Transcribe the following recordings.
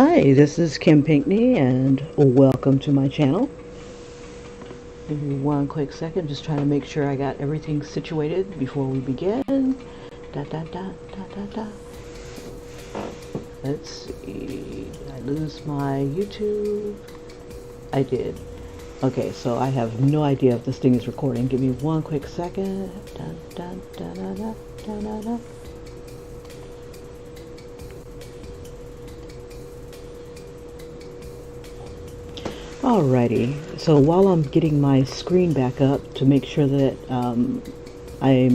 Hi, this is Kim Pinkney, and welcome to my channel. Give me one quick second, just trying to make sure I got everything situated before we begin. Da da da da da da. Let's see. Did I lose my YouTube? I did. Okay, so I have no idea if this thing is recording. Give me one quick second. Da da da da da da da da. Alrighty, so while I'm getting my screen back up to make sure that I'm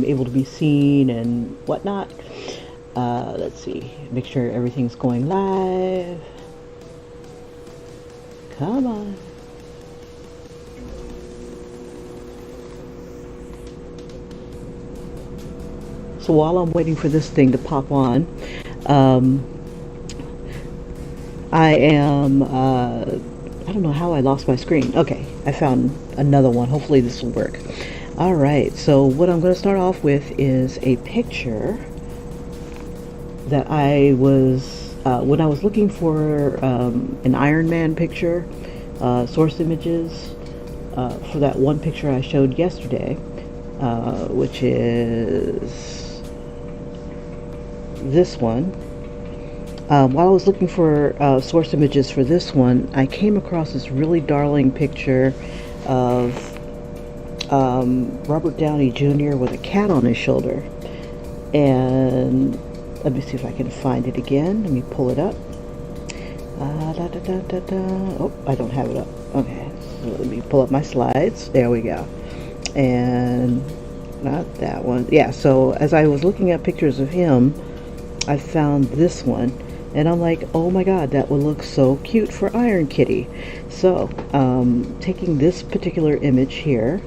able to be seen and whatnot, let's see, make sure everything's going live. Come on. So while I'm waiting for this thing to pop on, I am I don't know how I lost my screen. Okay, I found another one. Hopefully this will work. All right, so what I'm going to start off with is a picture that I was, when I was looking for an Iron Man picture, source images, for that one picture I showed yesterday, which is this one. While I was looking for source images for this one, I came across this really darling picture of Robert Downey Jr. with a cat on his shoulder. And let me see if I can find it again. Let me pull it up. Oh, I don't have it up. Okay, so let me pull up my slides. There we go. And not that one. Yeah, so as I was looking at pictures of him, I found this one. And I'm like, oh my god, that would look so cute for Iron Kitty. So, taking this particular image here,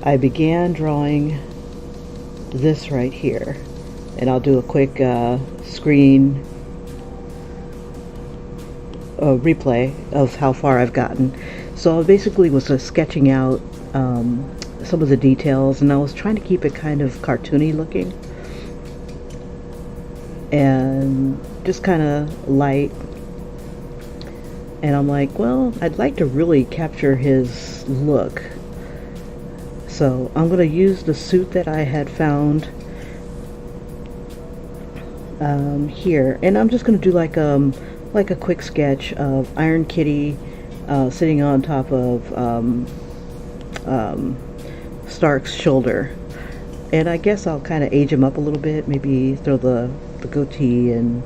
I began drawing this right here. And I'll do a quick screen replay of how far I've gotten. So I basically was sketching out some of the details, and I was trying to keep it kind of cartoony looking. And just kind of light. And I'm like, well, I'd like to really capture his look. So I'm going to use the suit that I had found here. And I'm just going to do like a quick sketch of Iron Kitty sitting on top of Stark's shoulder. And I guess I'll kind of age him up a little bit, maybe throw the goatee and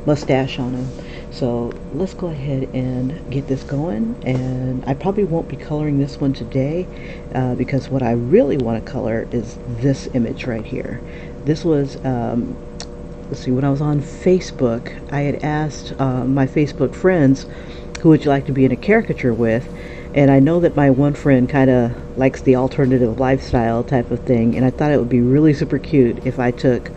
mustache on him. So let's go ahead and get this going. And I probably won't be coloring this one today because what I really want to color is this image right here. This was, let's see, when I was on Facebook, I had asked my Facebook friends, who would you like to be in a caricature with? And I know that my one friend kind of likes the alternative lifestyle type of thing, and I thought it would be really super cute if I took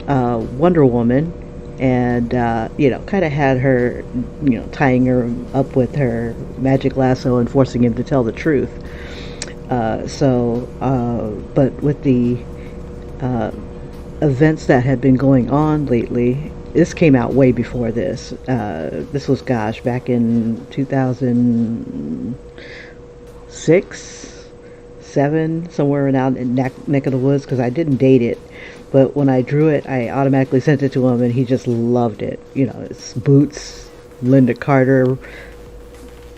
Wonder Woman and kind of had her, tying her up with her magic lasso and forcing him to tell the truth. But with the events that had been going on lately, this came out way before this. This was, gosh, back in 2006, 7, somewhere around in neck of the woods, because I didn't date it. But when I drew it, I automatically sent it to him, and he just loved it. It's Boots, Linda Carter,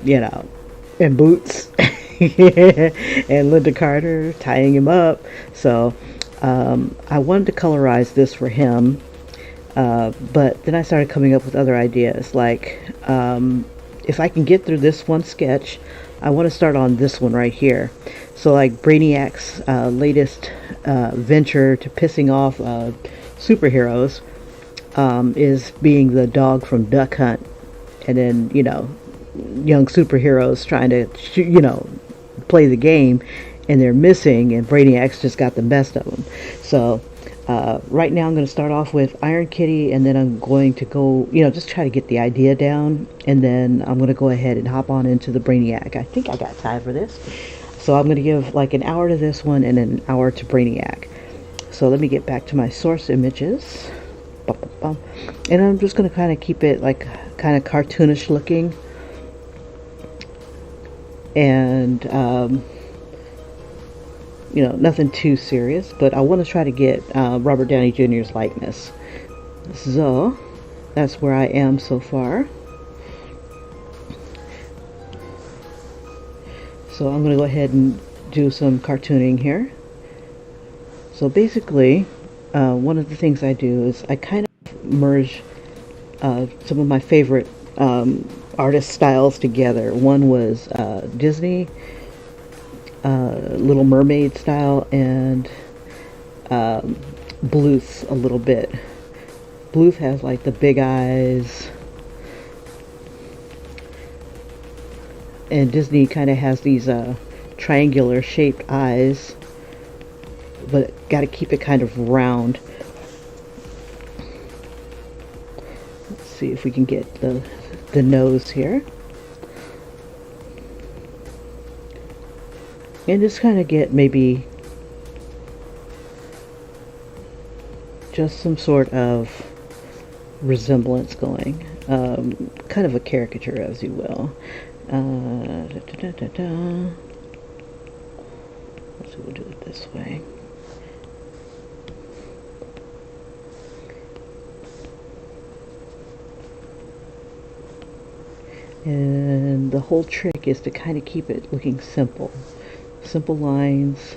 and Boots, and Linda Carter tying him up. So I wanted to colorize this for him, but then I started coming up with other ideas. Like, if I can get through this one sketch, I want to start on this one right here. So like Brainiac's latest venture to pissing off superheroes is being the dog from Duck Hunt, and then young superheroes trying to play the game, and they're missing, and Brainiac's just got the best of them. So right now I'm going to start off with Iron Kitty, and then I'm going to go, just try to get the idea down, and then I'm going to go ahead and hop on into the Brainiac. I think I got time for this. So I'm going to give like an hour to this one and an hour to Brainiac. So let me get back to my source images. bum, bum, bum. And I'm just going to kind of keep it like kind of cartoonish looking. And, you know, nothing too serious, but I want to try to get Robert Downey Jr.'s likeness. So, that's where I am so far. So I'm going to go ahead and do some cartooning here. So basically, one of the things I do is I kind of merge some of my favorite artist styles together. One was Disney, Little Mermaid style, and Bluth a little bit. Bluth has like the big eyes, and Disney kind of has these triangular shaped eyes, but got to keep it kind of round. Let's see if we can get the nose here. And just kind of get maybe just some sort of resemblance going. Kind of a caricature, as you will. Let's see, we'll do it this way. And the whole trick is to kind of keep it looking simple. Simple lines.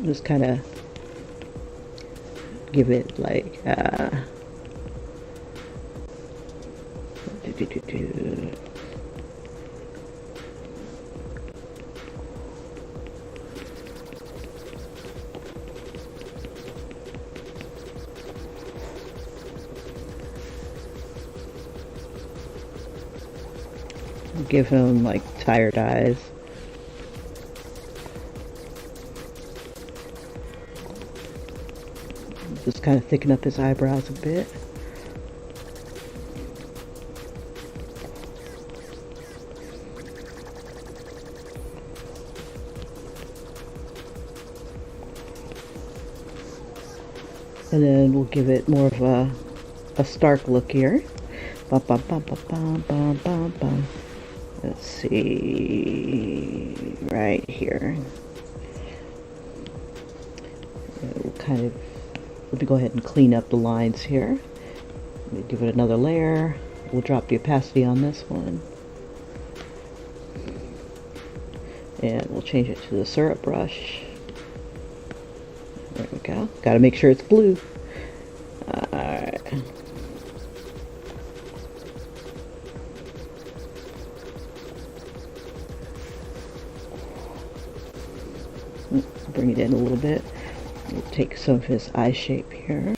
Just kind of give it like give him like tired eyes. Just kind of thicken up his eyebrows a bit. And then we'll give it more of a stark look here. Bum, bum, bum, bum, bum, bum, bum, bum. Let's see, right here. We'll kind of, let me go ahead and clean up the lines here. Let me give it another layer. We'll drop the opacity on this one. And we'll change it to the syrup brush. There we go. Got to make sure it's blue. Alright. Bring it in a little bit. We'll take some of his eye shape here.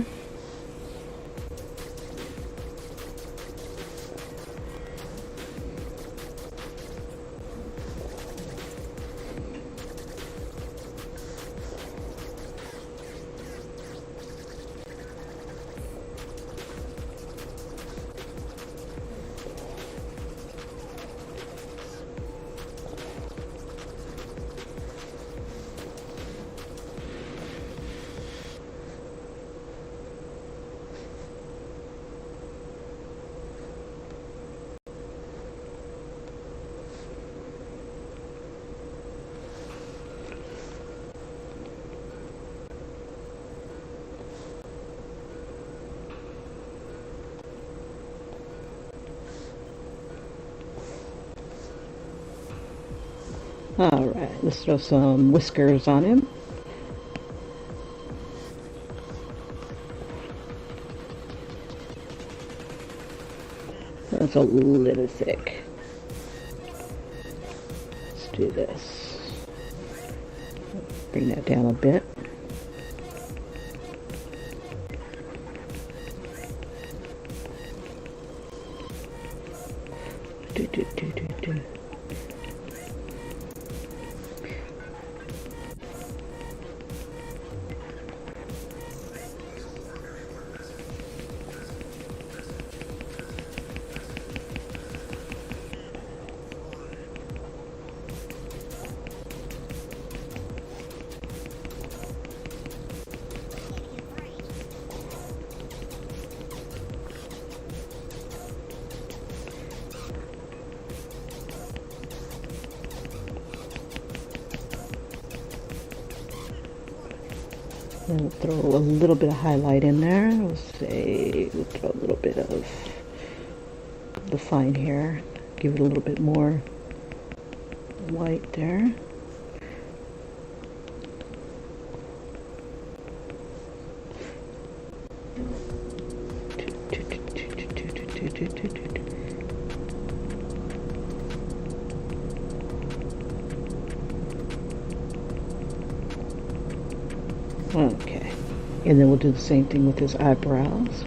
Alright, let's throw some whiskers on him. That's a little thick. Let's do this. Bring that down a bit. Do, do, do, do, do. And we'll throw a little bit of highlight in there. We'll throw a little bit of the fine hair. Give it a little bit more white there. Okay, and then we'll do the same thing with his eyebrows.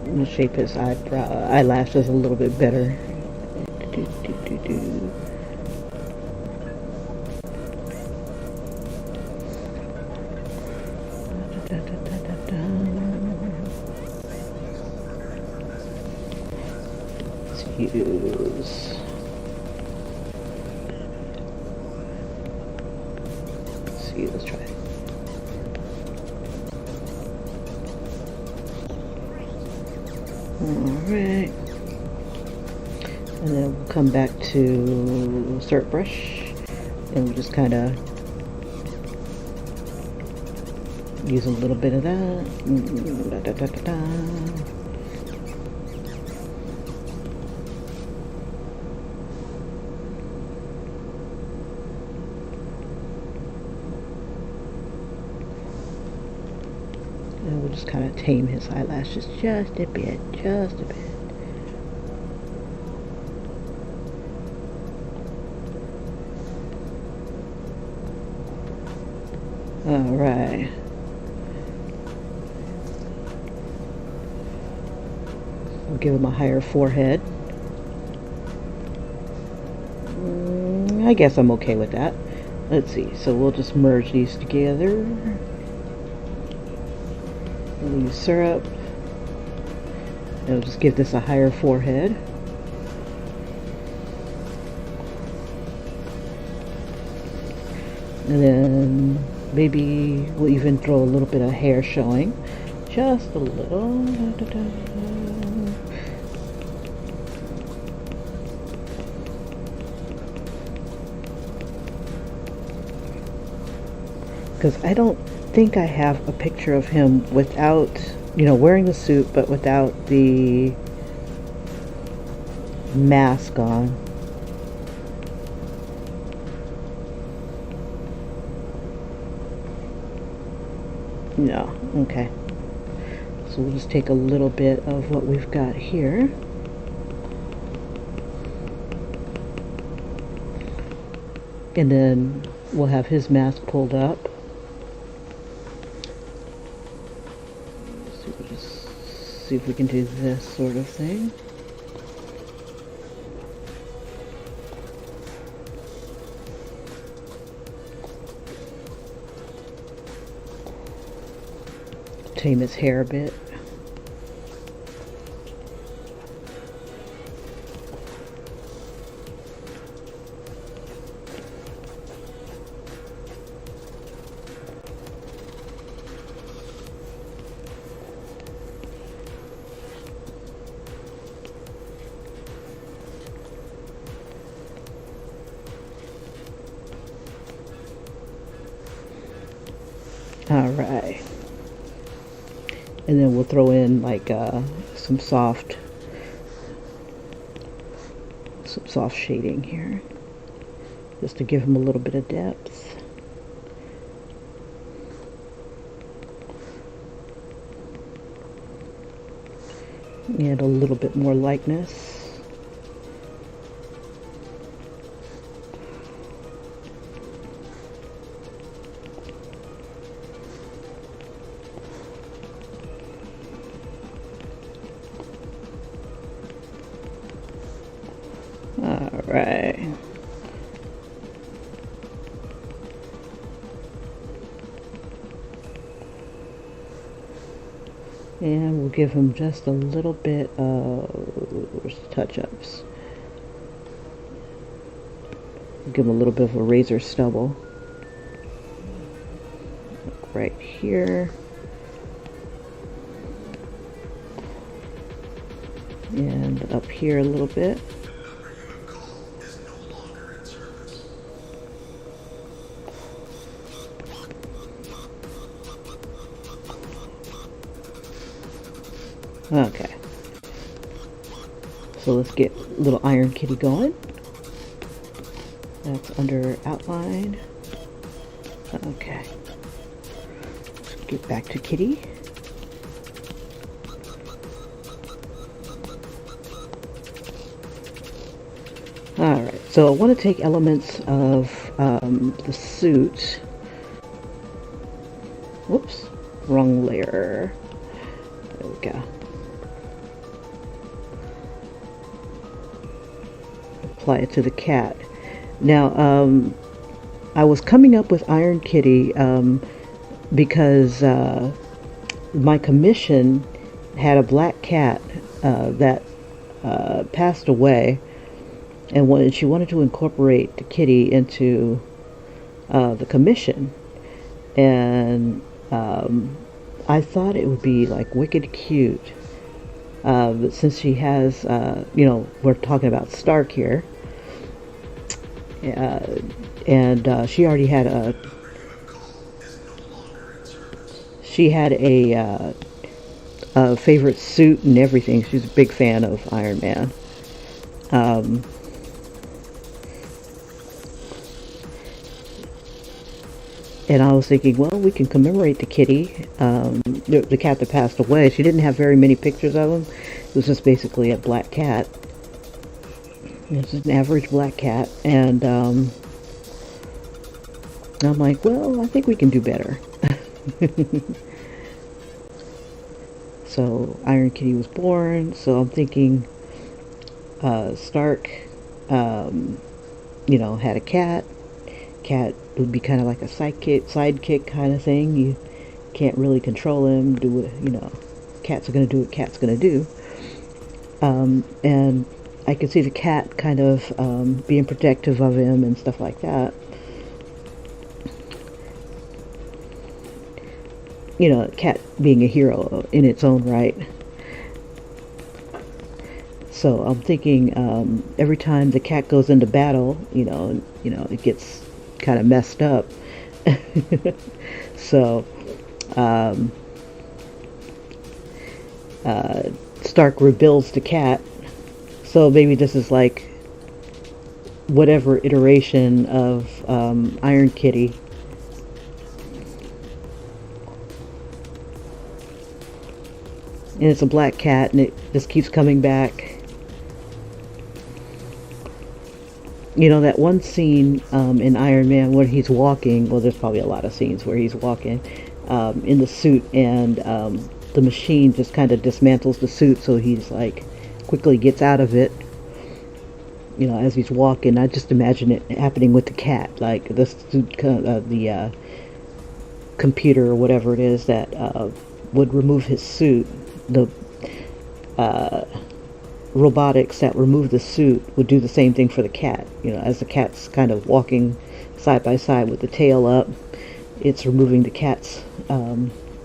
We'll shape his eyelashes a little bit better. Let's try it. Alright. And then we'll come back to Cert Brush and we'll just kind of use a little bit of that. And we'll just kind of tame his eyelashes just a bit, just a bit. All right. We'll give him a higher forehead. I guess I'm okay with that. Let's see. So we'll just merge these together. We'll use syrup. It'll just give this a higher forehead. And then maybe we'll even throw a little bit of hair showing. Just a little. Because I don't think I have a picture of him without, you know, wearing the suit, but without the mask on. No, okay. So we'll just take a little bit of what we've got here. And then we'll have his mask pulled up. So we'll just see if we can do this sort of thing. Tame his hair a bit. All right. And then we'll throw in like some soft shading here, just to give him a little bit of depth. And a little bit more likeness. All right. And we'll give him just a little bit of touch-ups. Give him a little bit of a razor stubble. Right here. And up here a little bit. Okay. So let's get little Iron Kitty going. That's under outline. Okay. Let's get back to Kitty. Alright, so I want to take elements of the suit. Whoops, wrong layer. There we go. Apply it to the cat. Now, I was coming up with Iron Kitty because my commission had a black cat that passed away, and she wanted to incorporate the kitty into the commission, and I thought it would be like wicked cute. But since she has, you know, we're talking about Stark here. And she already had a favorite suit and everything. She's a big fan of Iron Man. And I was thinking, well, we can commemorate the kitty, the cat that passed away. She didn't have very many pictures of him. It was just basically a black cat. It's an average black cat, and I'm like, well, I think we can do better. So Iron Kitty was born, so I'm thinking Stark, you know, had a cat. Cat would be kind of like a sidekick kind of thing. You can't really control him, do what, you know, cats are going to do what cats going to do. And I could see the cat kind of being protective of him and stuff like that. You know, cat being a hero in its own right. So I'm thinking every time the cat goes into battle, you know, it gets kind of messed up. So Stark rebuilds the cat. So maybe this is like whatever iteration of Iron Kitty. And it's a black cat, and it just keeps coming back. You know, that one scene in Iron Man where he's walking, well, there's probably a lot of scenes where he's walking in the suit, and the machine just kind of dismantles the suit, so he's like quickly gets out of it, you know, as he's walking. I just imagine it happening with the cat, like the suit, the computer or whatever it is that would remove his suit. The robotics that remove the suit would do the same thing for the cat. You know, as the cat's kind of walking side by side with the tail up, it's removing the cat's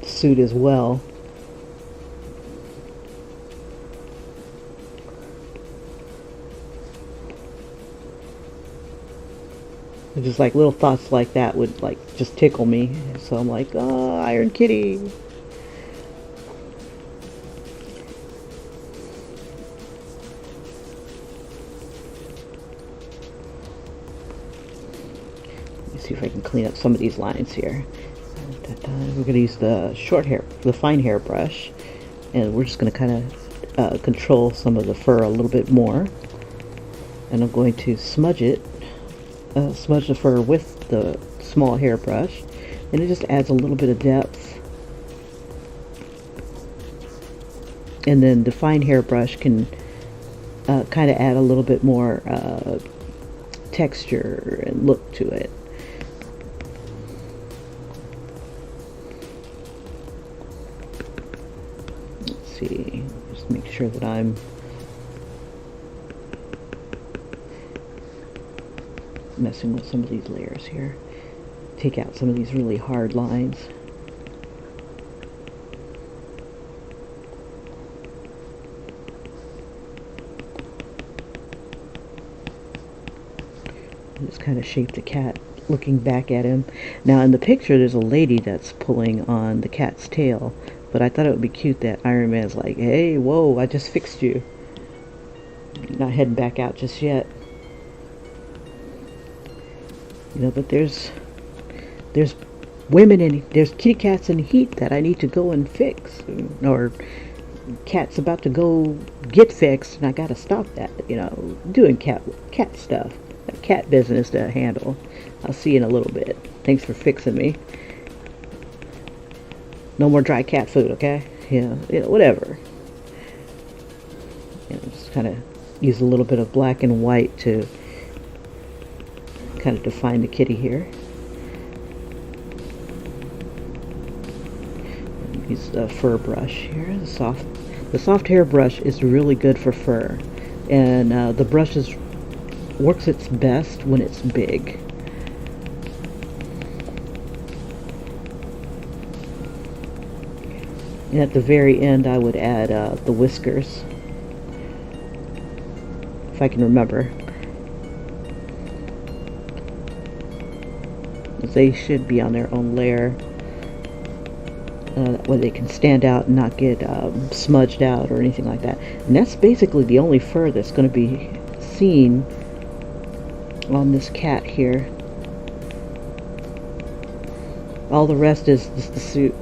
suit as well. Just like little thoughts like that would like just tickle me. So I'm like, oh, Iron Kitty. Let me see if I can clean up some of these lines here. We're going to use the fine hair brush, and we're just going to kind of control some of the fur a little bit more. And I'm going to smudge it, smudge the fur with the small hairbrush, and it just adds a little bit of depth. And then the fine hairbrush can kind of add a little bit more texture and look to it. Let's see, just make sure that I'm messing with some of these layers here. Take out some of these really hard lines. Just kind of shape the cat looking back at him. Now in the picture there's a lady that's pulling on the cat's tail, but I thought it would be cute that Iron Man's like, hey, whoa, I just fixed you. You're not heading back out just yet. You know, but there's women and there's kitty cats in heat that I need to go and fix, or cat's about to go get fixed and I gotta stop that, you know, doing cat stuff, cat business to handle. I'll see you in a little bit. Thanks for fixing me. No more dry cat food, okay? Yeah, whatever. You know, just kind of use a little bit of black and white to kind of define the kitty here. Use the fur brush here. The soft hair brush is really good for fur, and the brush works its best when it's big. And at the very end, I would add the whiskers, if I can remember. They should be on their own layer, where they can stand out and not get smudged out or anything like that. And that's basically the only fur that's going to be seen on this cat here. All the rest is just the suit.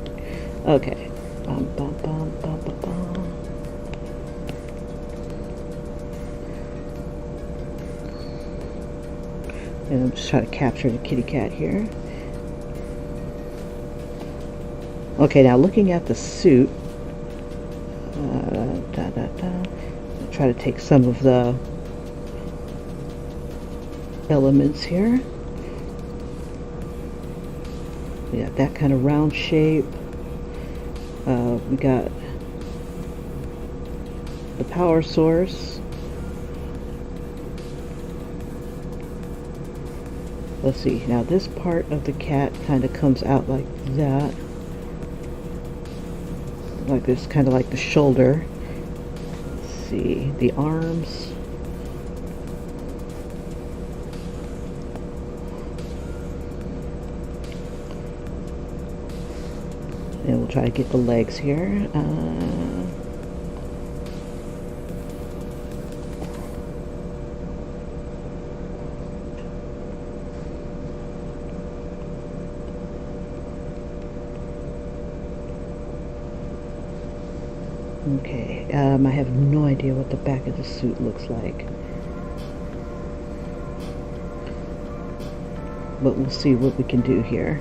Okay. Bum, bum, bum, bum, bum, bum. And I'm just trying to capture the kitty cat here. Okay, now looking at the suit, try to take some of the elements here. We got that kind of round shape. We got the power source. Let's see, now this part of the cat kind of comes out like that. Like this, kind of like the shoulder. Let's see, the arms. And we'll try to get the legs here. Okay, I have no idea what the back of the suit looks like, but we'll see what we can do here.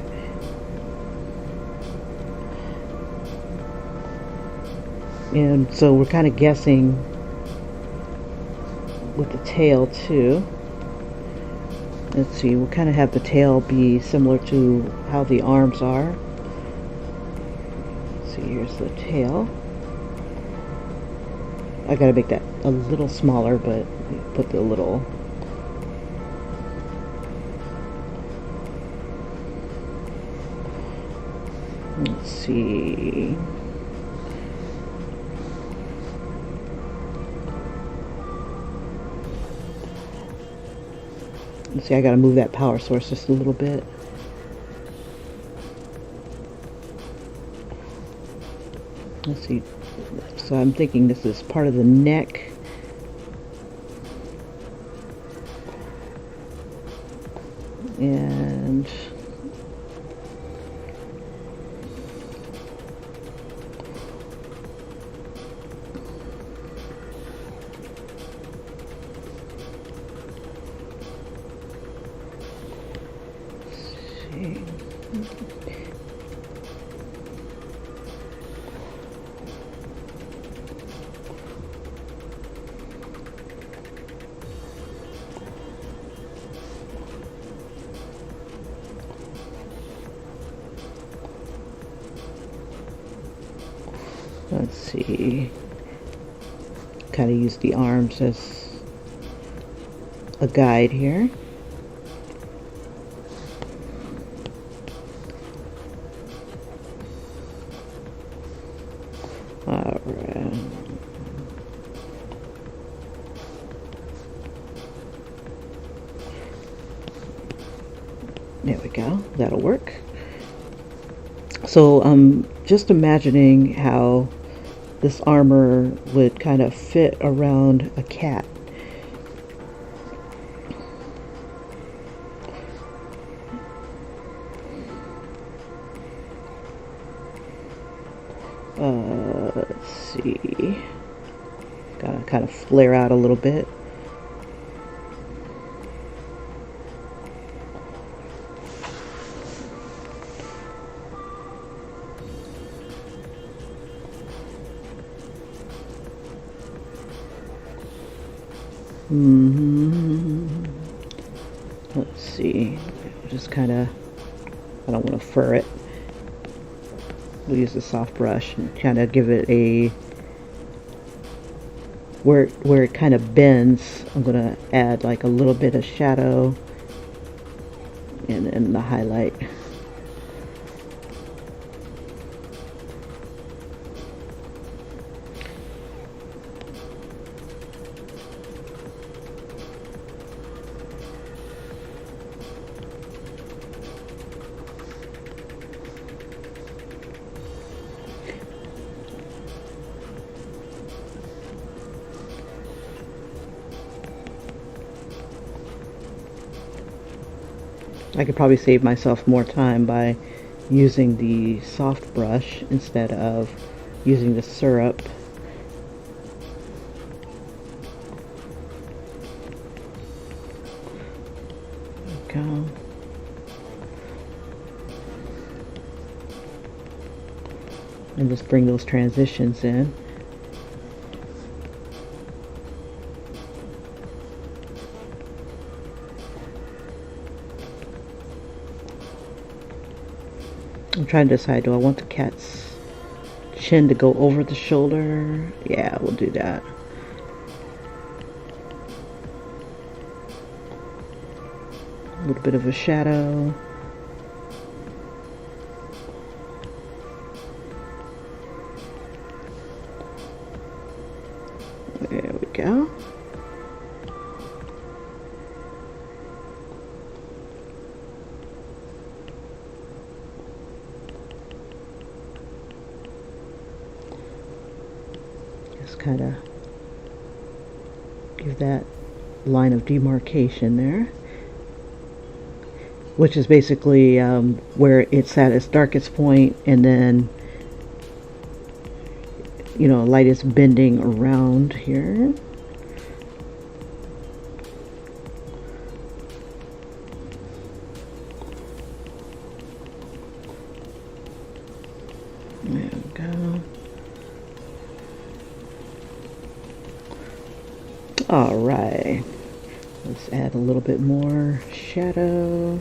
And so we're kind of guessing with the tail too. Let's see, we'll kind of have the tail be similar to how the arms are. Let's see, here's the tail. I gotta make that a little smaller, but put the little let's see. Let's see, I gotta move that power source just a little bit. Let's see. So I'm thinking this is part of the neck. And Let's see. Kind of use the arms as a guide here. All right. There we go. That'll work. So I'm just imagining how this armor would kind of fit around a cat. Let's see. Gotta kind of flare out a little bit. Let's see. Just kind of, I don't want to fur it. We'll use the soft brush and kind of give it a, where it kind of bends, I'm going to add like a little bit of shadow and then the highlight. I could probably save myself more time by using the soft brush instead of using the syrup. There we go. And just bring those transitions in. I'm trying to decide, do I want the cat's chin to go over the shoulder? Yeah, we'll do that. A little bit of a shadow. There we go. Kind of give that line of demarcation there, which is basically where it's at its darkest point, and then, you know, light is bending around here. There we go. All right, let's add a little bit more shadow.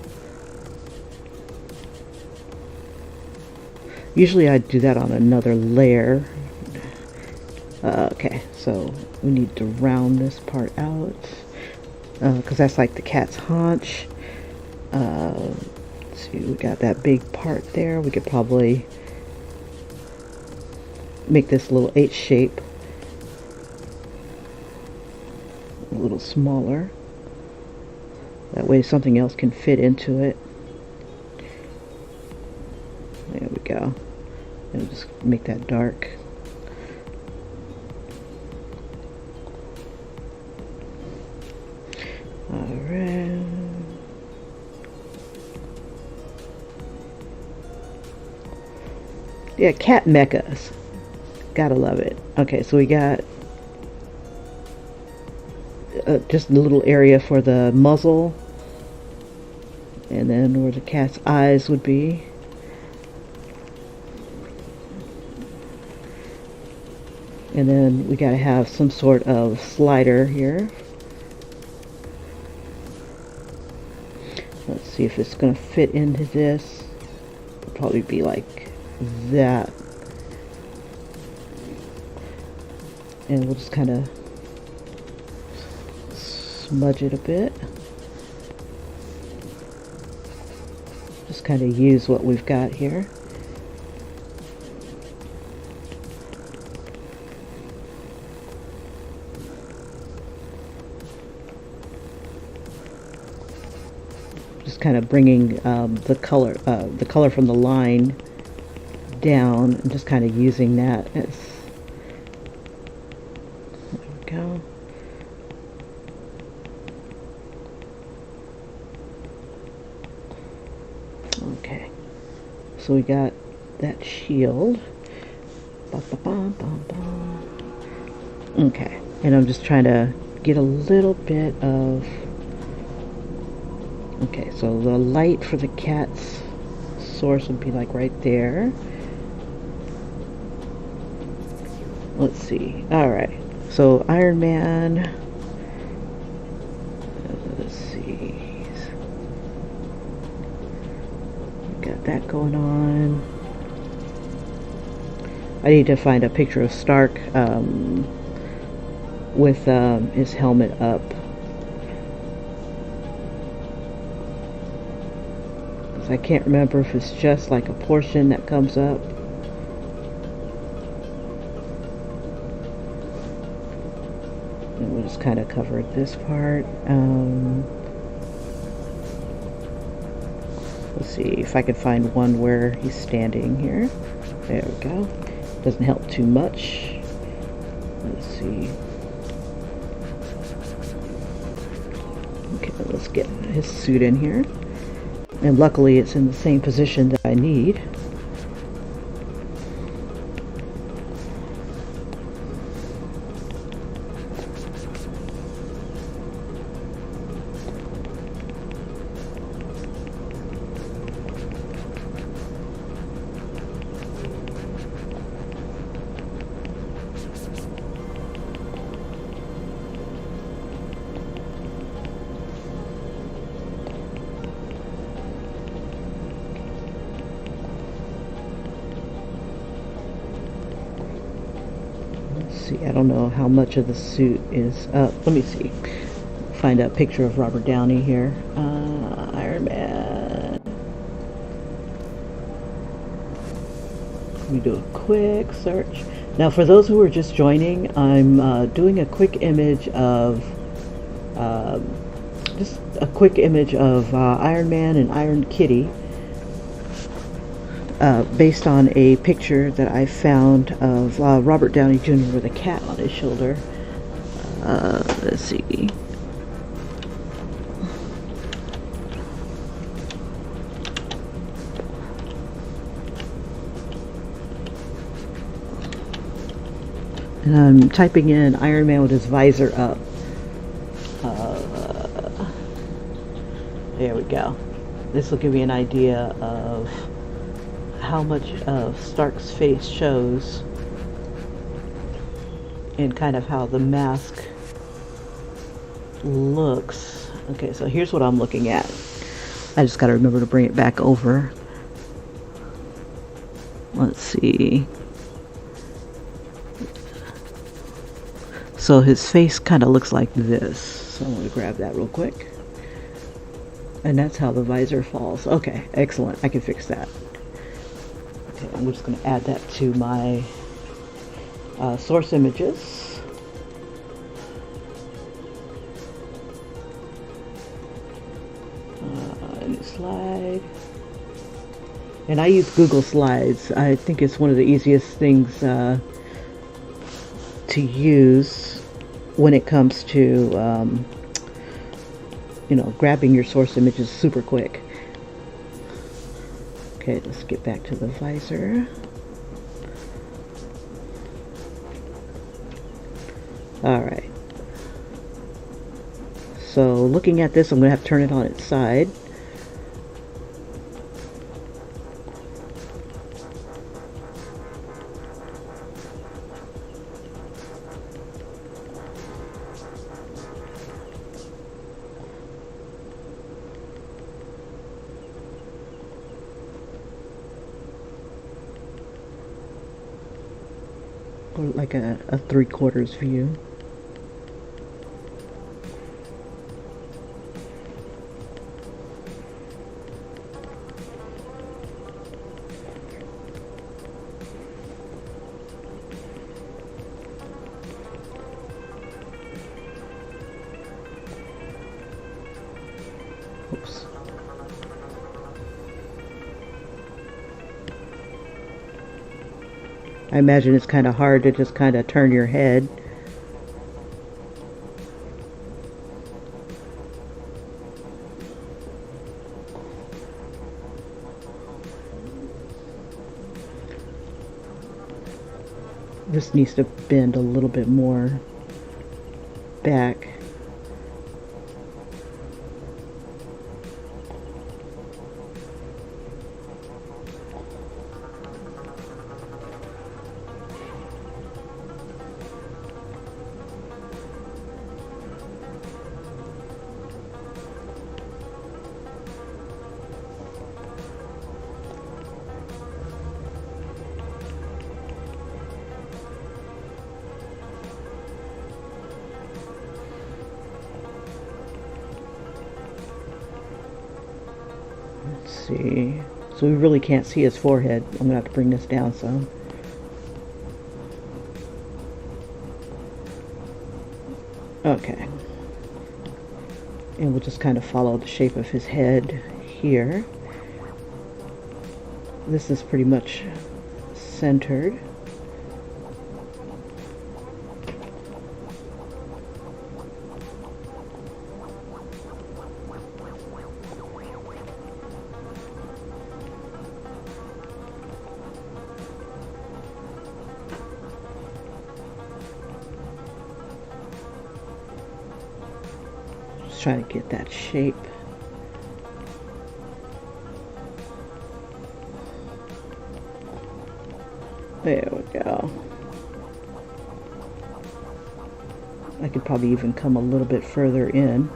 Usually I do that on another layer. Okay, so we need to round this part out because that's like the cat's haunch. Let's see, we got that big part there. We could probably make this little H shape a little smaller. That way something else can fit into it. There we go. And just make that dark. Alright. Yeah, cat mechas. Gotta love it. Okay, so we got just a little area for the muzzle, and then where the cat's eyes would be. And then we gotta have some sort of slider here. Let's see if it's gonna fit into this. It'll probably be like that. And we'll just kind of smudge it a bit. Just kind of use what we've got here. Just kind of bringing the color from the line down, and just kind of using that as, there we go. Okay, so we got that shield. Okay, and I'm just trying to get a little bit of, okay, so the light for the cat's source would be like right there. Let's see. Alright, so Iron Man, let's see, got that going on. I need to find a picture of Stark with his helmet up. I can't remember if it's just like a portion that comes up. And we'll just kind of cover this part. Let's see if I can find one where he's standing here. There we go. Doesn't help too much. Let's see. Okay, let's get his suit in here. And luckily it's in the same position that I need. See, I don't know how much of the suit is up. Let me see. Find a picture of Robert Downey here. Iron Man. Let me do a quick search. Now, for those who are just joining, I'm doing a quick image of just a quick image of Iron Man and Iron Kitty. Based on a picture that I found of Robert Downey Jr. with a cat on his shoulder. Let's see. And I'm typing in Iron Man with his visor up. There we go. This will give me an idea of how much of Stark's face shows and kind of how the mask looks. Okay, so here's what I'm looking at. I just got to remember to bring it back over. Let's see. So his face kind of looks like this. So I'm going to grab that real quick. And that's how the visor falls. Okay, excellent. I can fix that. Okay, I'm just going to add that to my source images. New slide. And I use Google Slides. I think it's one of the easiest things to use when it comes to you know, grabbing your source images super quick. Okay, let's get back to the visor. Alright. So looking at this, I'm going to have to turn it on its side. or like a 3/4 view. Oops. I imagine it's kind of hard to just kind of turn your head. This needs to bend a little bit more back. Let's see. So we really can't see his forehead. I'm gonna have to bring this down some. Okay. And we'll just kind of follow the shape of his head here. This is pretty much centered. Trying to get that shape. There we go. I could probably even come a little bit further in.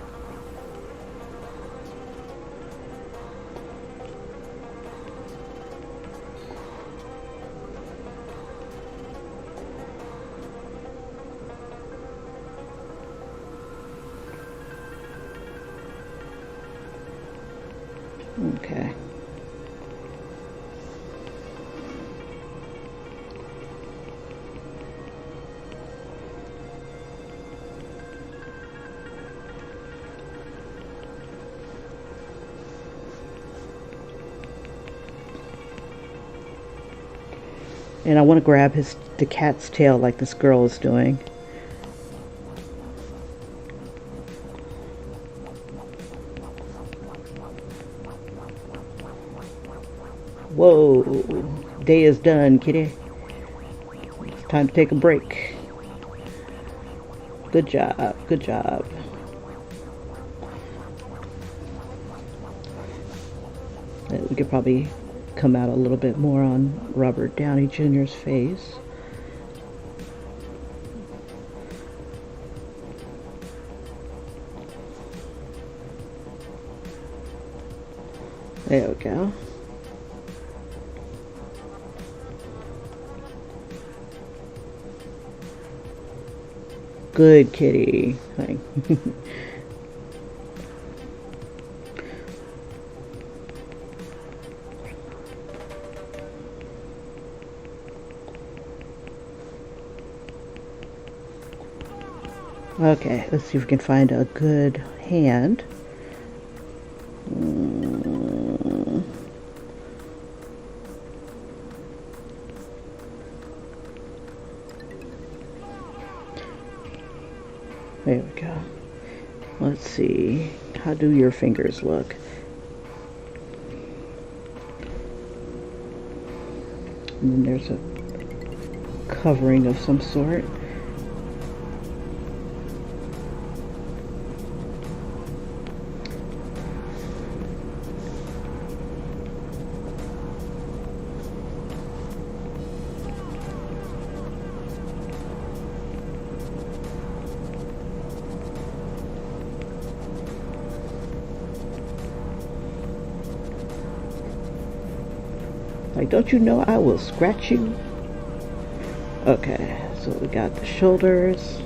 Okay. And I want to grab the cat's tail like this girl is doing. Whoa, day is done, kitty. It's time to take a break. Good job, good job. We could probably come out a little bit more on Robert Downey Jr.'s face. There we go. Good kitty. Okay, let's see if we can find a good hand. There we go. Let's see. How do your fingers look? And then there's a covering of some sort. Like, don't you know I will scratch you? Okay, So we got the shoulders.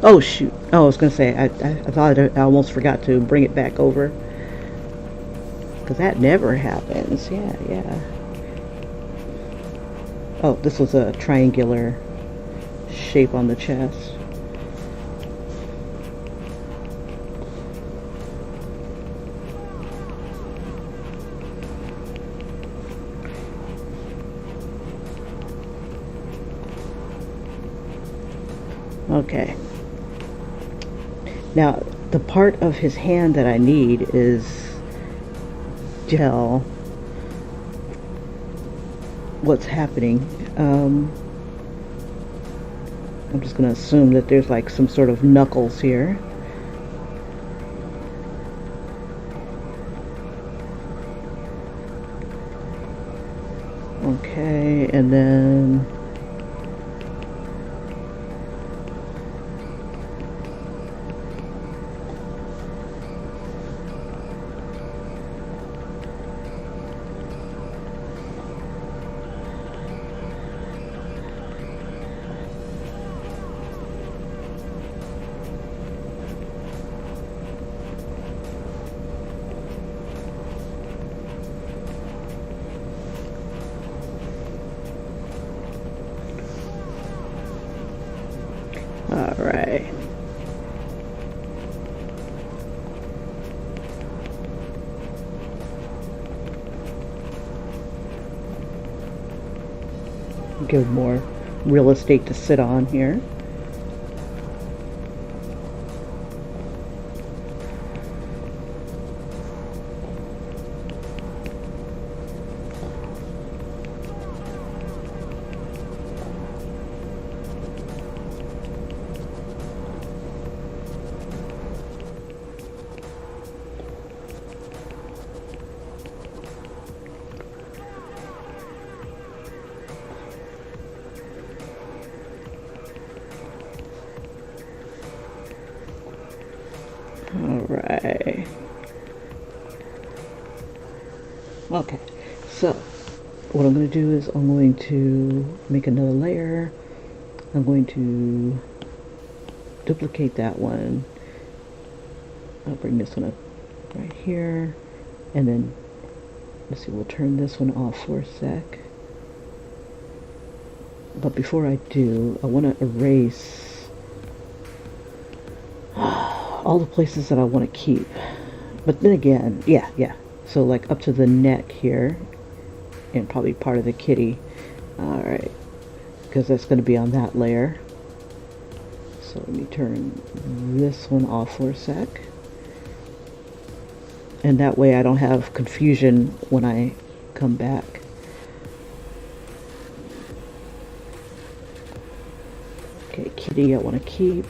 Oh shoot. Oh, I was gonna say, I thought I almost forgot to bring it back over. Because that never happens. Yeah, yeah. Oh, this was a triangular shape on the chest. Okay. Now, the part of his hand that I need is gel. What's happening? I'm just going to assume that there's like some sort of knuckles here. Okay, and then all right. Give more real estate to sit on here. Alright. Okay, so what I'm going to do is I'm going to make another layer. I'm going to duplicate that one. I'll bring this one up right here. And then, let's see, we'll turn this one off for a sec. But before I do, I want to erase all the places that I want to keep. But then again, yeah. So like up to the neck here, and probably part of the kitty. Alright, because that's going to be on that layer. So let me turn this one off for a sec. And that way I don't have confusion when I come back. Okay, kitty I want to keep.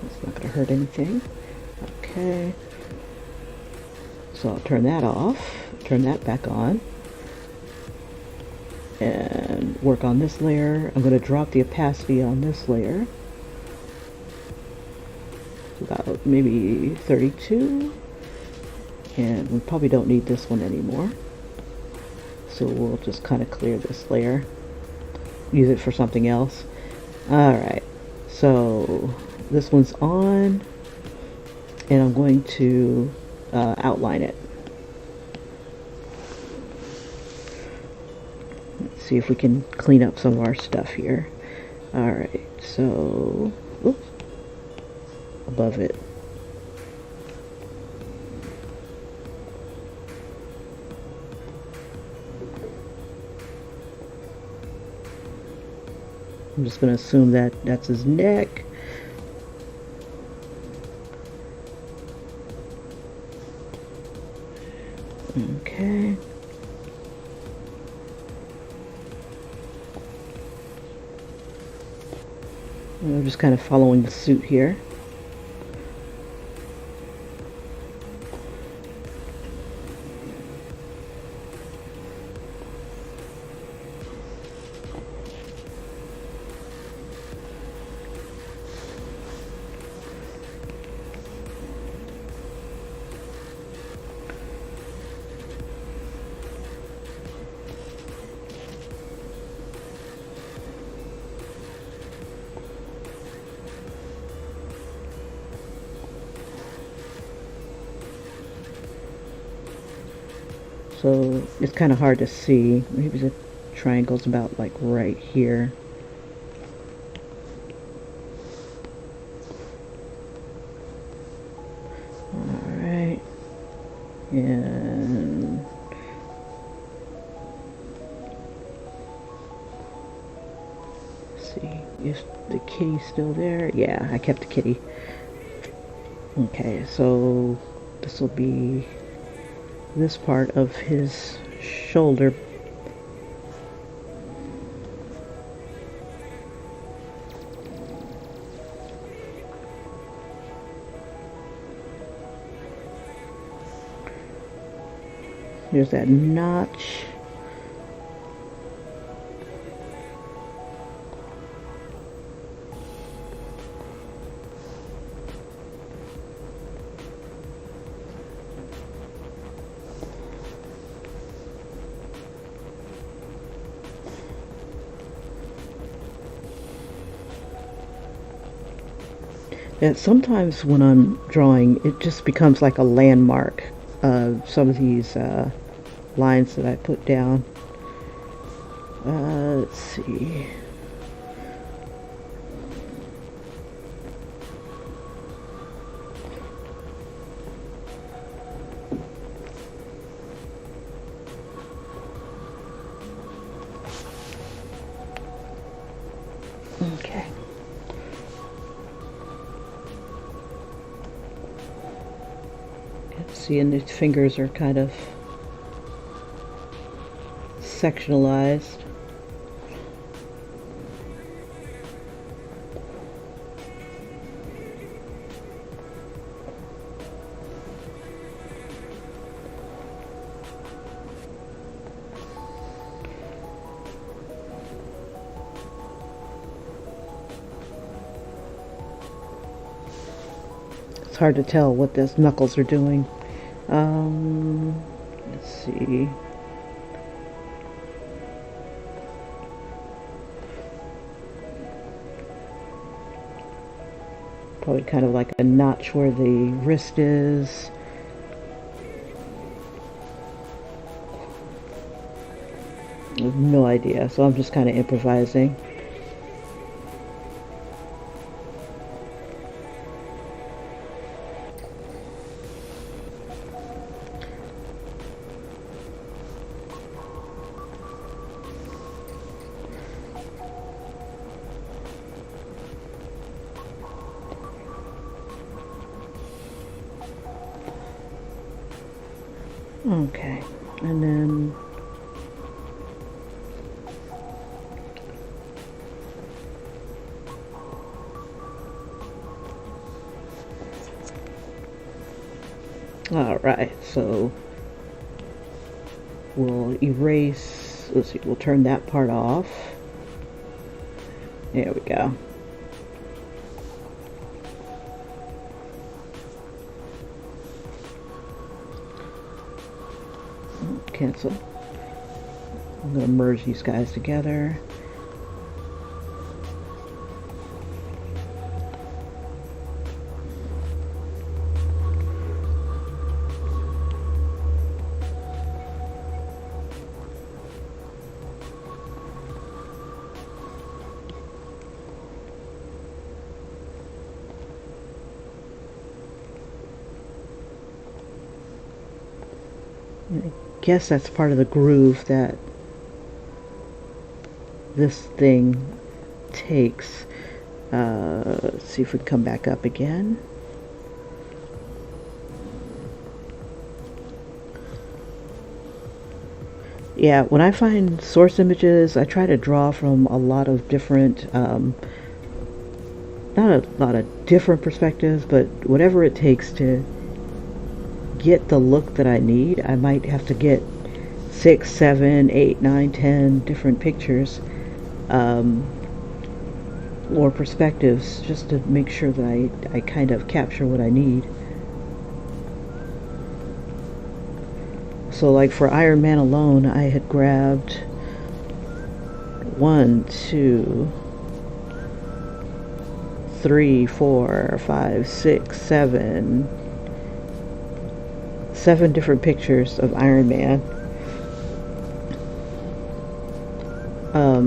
It's not going to hurt anything. Okay. So I'll turn that off, turn that back on, and work on this layer. I'm going to drop the opacity on this layer. About maybe 32. And we probably don't need this one anymore. So we'll just kind of clear this layer. Use it for something else. Alright. So this one's on. And I'm going to outline it. Let's see if we can clean up some of our stuff here. Alright. So, oops, above it. I'm just going to assume that that's his neck. Okay. I'm just kind of following the suit here. so it's kind of hard to see. Maybe the triangle's about like right here. Alright, and let's see, is the kitty still there? Yeah, I kept the kitty. Okay, so this will be this part of his shoulder. There's that notch. And sometimes when I'm drawing, it just becomes like a landmark. Some of these lines that I put down. Let's see. Okay. See, and its fingers are kind of sectionalized. It's hard to tell what those knuckles are doing. Let's see. Probably kind of like a notch where the wrist is. I have no idea, so I'm just kind of improvising. Okay, and then all right, so we'll erase, let's see, we'll turn that part off. There we go. Cancel. I'm going to merge these guys together. I guess that's part of the groove that this thing takes. Let's see if we can come back up again. Yeah, when I find source images, I try to draw from a lot of different, not a lot of different perspectives, but whatever it takes to get the look that I need. I might have to get 6, 7, 8, 9, 10 different pictures or perspectives just to make sure that I kind of capture what I need. So like for Iron Man alone, I had grabbed 1, 2, 3, 4, 5, 6, 7 different pictures of Iron Man,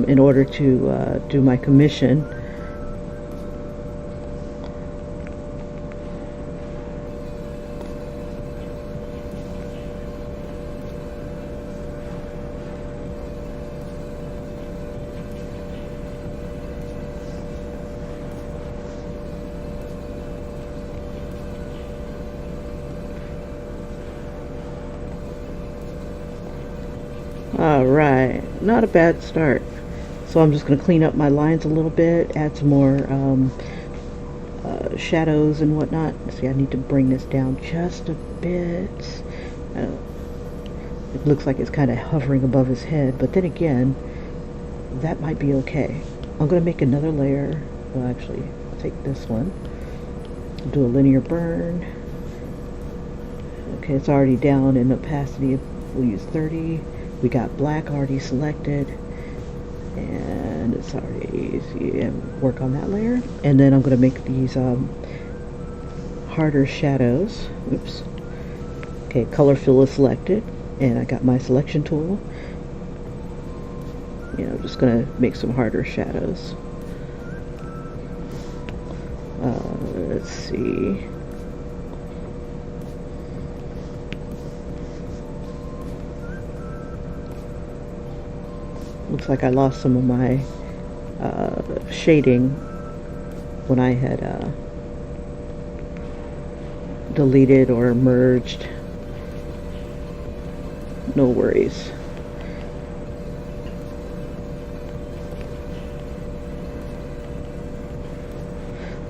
in order to do my commission. Alright, not a bad start. So I'm just going to clean up my lines a little bit, add some more shadows and whatnot. See, I need to bring this down just a bit. It looks like it's kind of hovering above his head, but then again, that might be okay. I'm going to make another layer. Well, actually, take this one. Do a linear burn. Okay, it's already down in opacity. We'll use 30. We got black already selected, and it's already, work on that layer. And then I'm going to make these harder shadows. Oops. Okay, color fill is selected, and I got my selection tool. I'm just going to make some harder shadows. Let's see. Looks like I lost some of my shading when I had deleted or merged. No worries.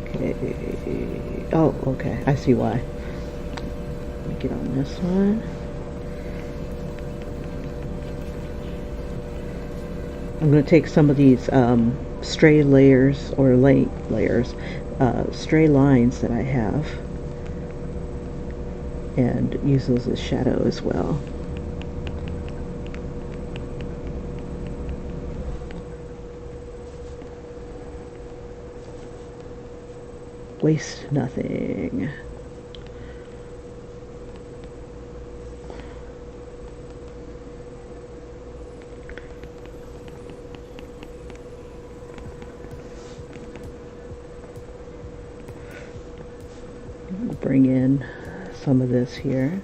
Okay. Oh, okay. I see why. Let me get on this one. I'm going to take some of these stray layers or stray lines that I have, and use those as shadow as well. Waste nothing. Bring in some of this here.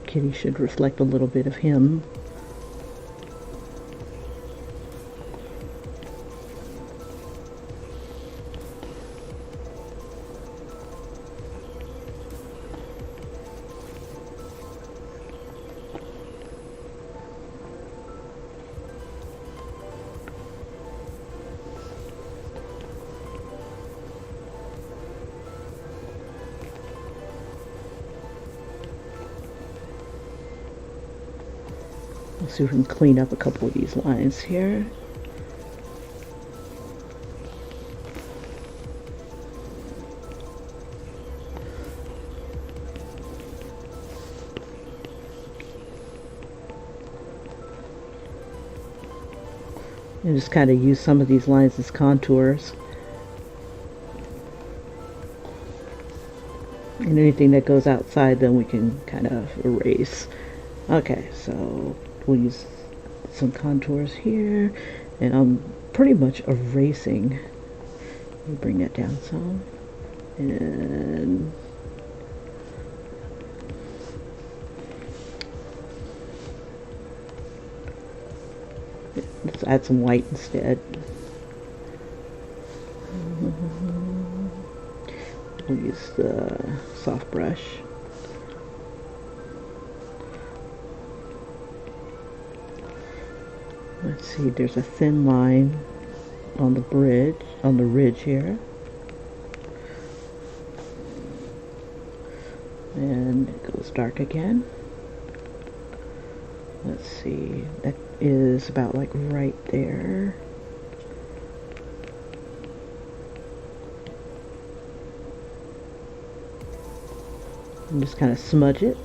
Kitty should reflect a little bit of him. Let's see if we can clean up a couple of these lines here. And just kind of use some of these lines as contours. And anything that goes outside, then we can kind of erase. Okay, so we'll use some contours here, and I'm pretty much erasing. Let me bring that down some, and let's add some white instead. We'll use the soft brush. Let's see, there's a thin line on the ridge here. and it goes dark again. Let's see, that is about like right there. And just kind of smudge it.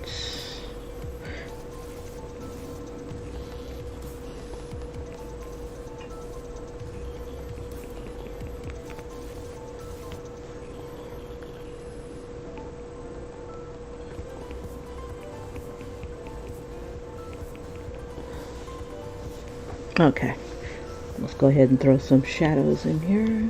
Okay, let's go ahead and throw some shadows in here.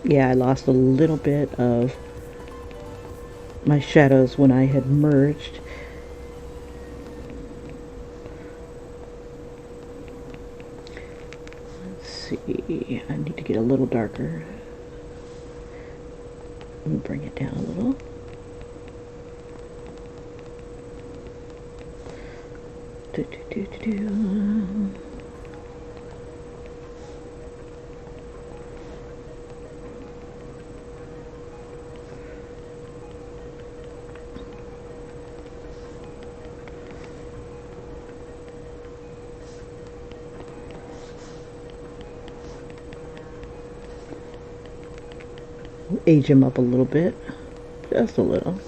Yeah, I lost a little bit of my shadows when I had merged. Let's see, I need to get a little darker. Let me bring it down a little. Age him up a little bit, just a little.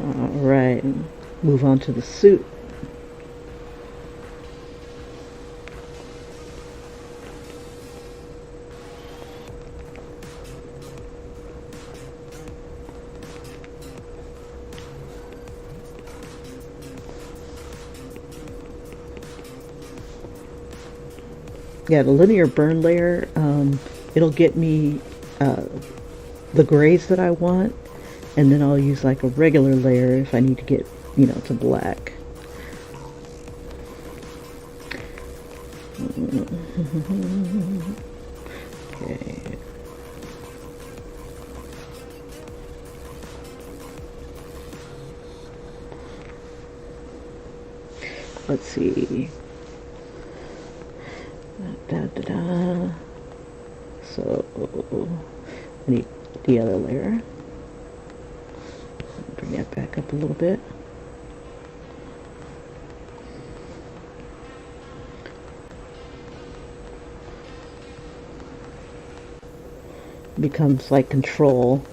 All right, move on to the suit. Yeah, the linear burn layer, it'll get me the grays that I want, and then I'll use like a regular layer if I need to get, you know, to black. Okay. Let's see. So I need the other layer. Bring that back up a little bit. Becomes like control.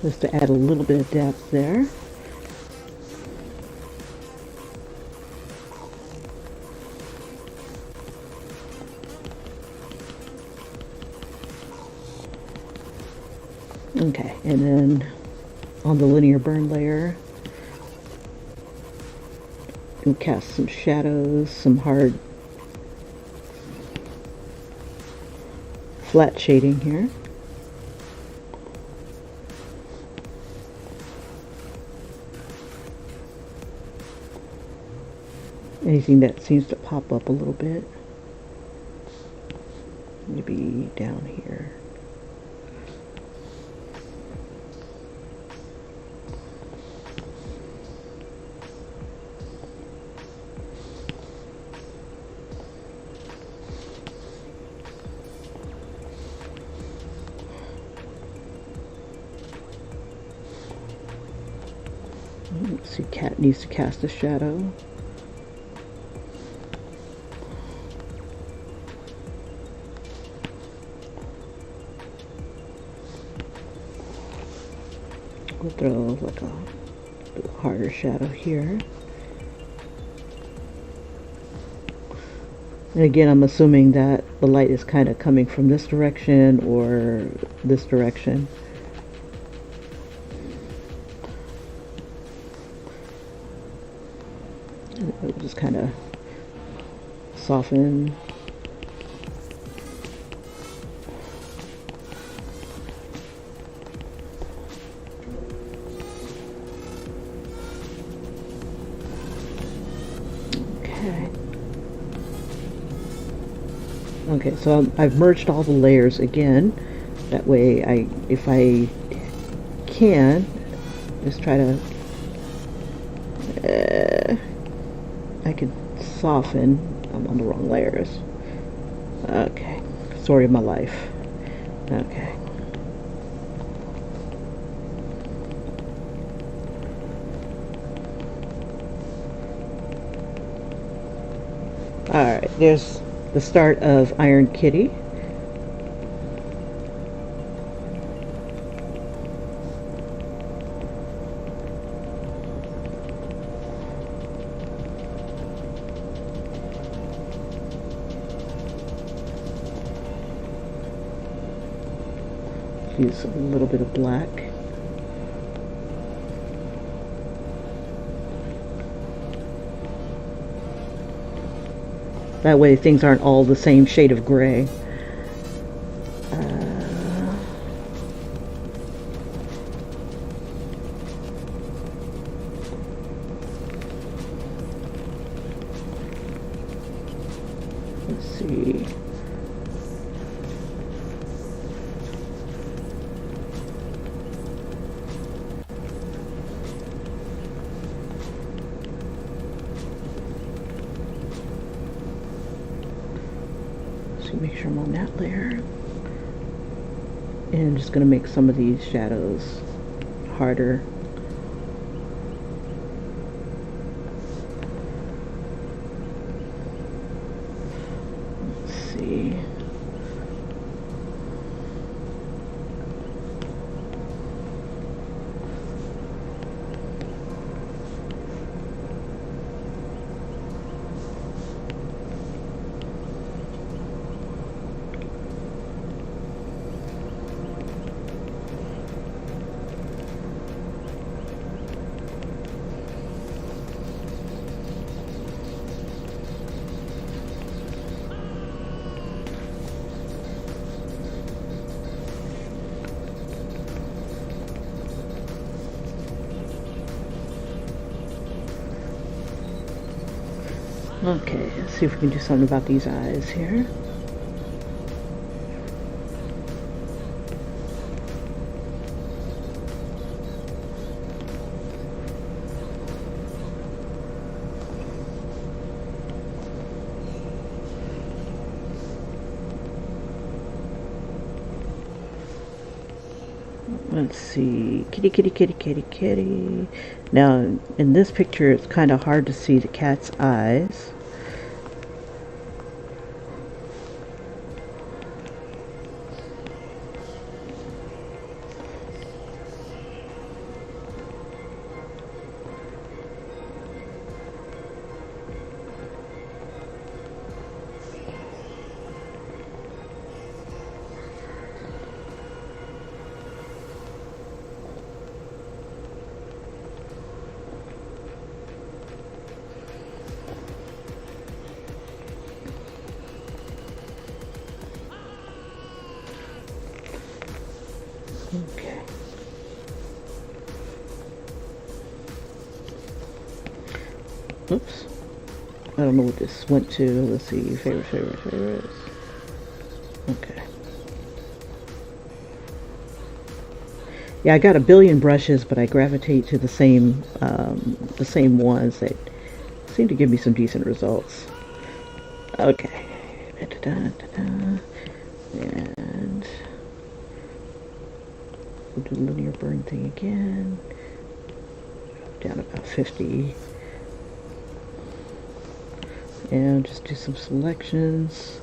Just to add a little bit of depth there. Okay, and then on the linear burn layer, we'll cast some shadows, some hard flat shading here. Anything that seems to pop up a little bit, maybe down here. Let's see, cat needs to cast a shadow. We'll throw like a harder shadow here. And again, I'm assuming that the light is kind of coming from this direction or this direction. It'll just kind of soften. Okay, so I've merged all the layers again. That way, if I can, just try to, I could soften. I'm on the wrong layers. Okay, story of my life. Okay. Alright, there's the start of Iron Kitty. Use a little bit of black. That way things aren't all the same shade of gray. Let's see. Make sure I'm on that layer, and I'm just going to make some of these shadows harder. Let's see. Okay, let's see if we can do something about these eyes here. Let's see, kitty, kitty, kitty, kitty, kitty. Now, in this picture, it's kind of hard to see the cat's eyes. Okay. Oops. I don't know what this went to. Let's see. Favorites. Okay. Yeah, I got a billion brushes, but I gravitate to the same ones that seem to give me some decent results. Okay. And we'll do the linear burn thing again. Down about 50. And just do some selections.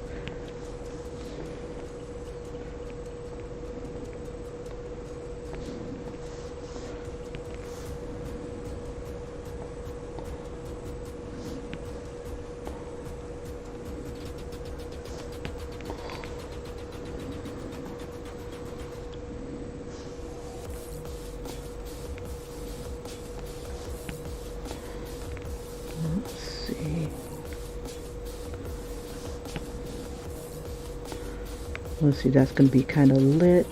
Let's see, that's going to be kind of lit.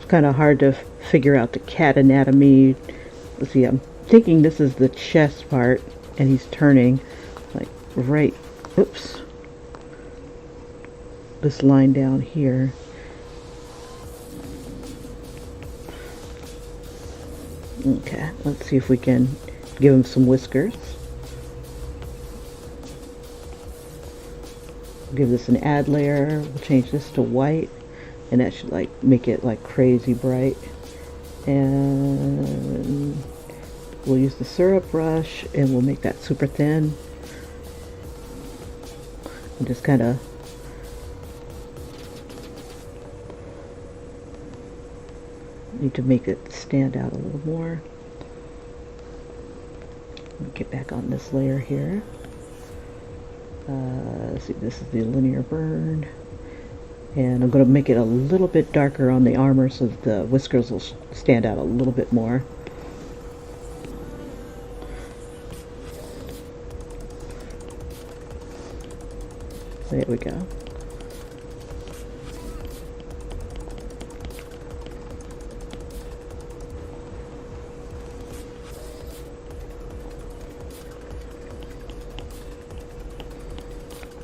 Kind of hard to figure out the cat anatomy. Let's see, I'm thinking this is the chest part, and he's turning like right, oops, this line down here. Okay, let's see if we can give him some whiskers. Give this an add layer. We'll change this to white. And that should like make it like crazy bright. And we'll use the syrup brush and we'll make that super thin. And just kind of need to make it stand out a little more. Get back on this layer here. Let's see, this is the linear burn. And I'm going to make it a little bit darker on the armor so that the whiskers will stand out a little bit more. There we go.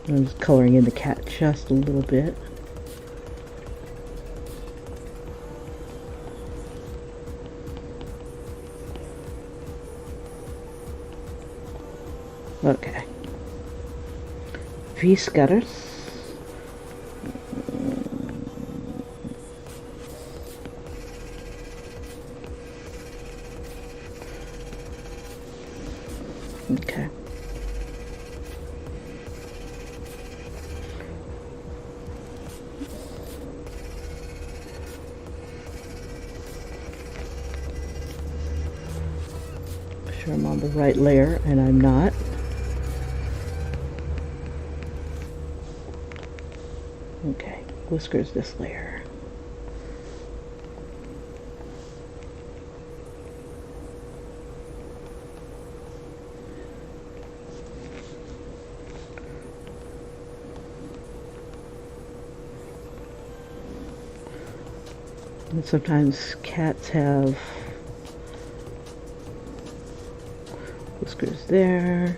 I'm just coloring in the cat just a little bit. Okay. Whiskers. Okay. Sure I'm on the right layer, and I'm not. Okay, whiskers this layer. And sometimes cats have whiskers there.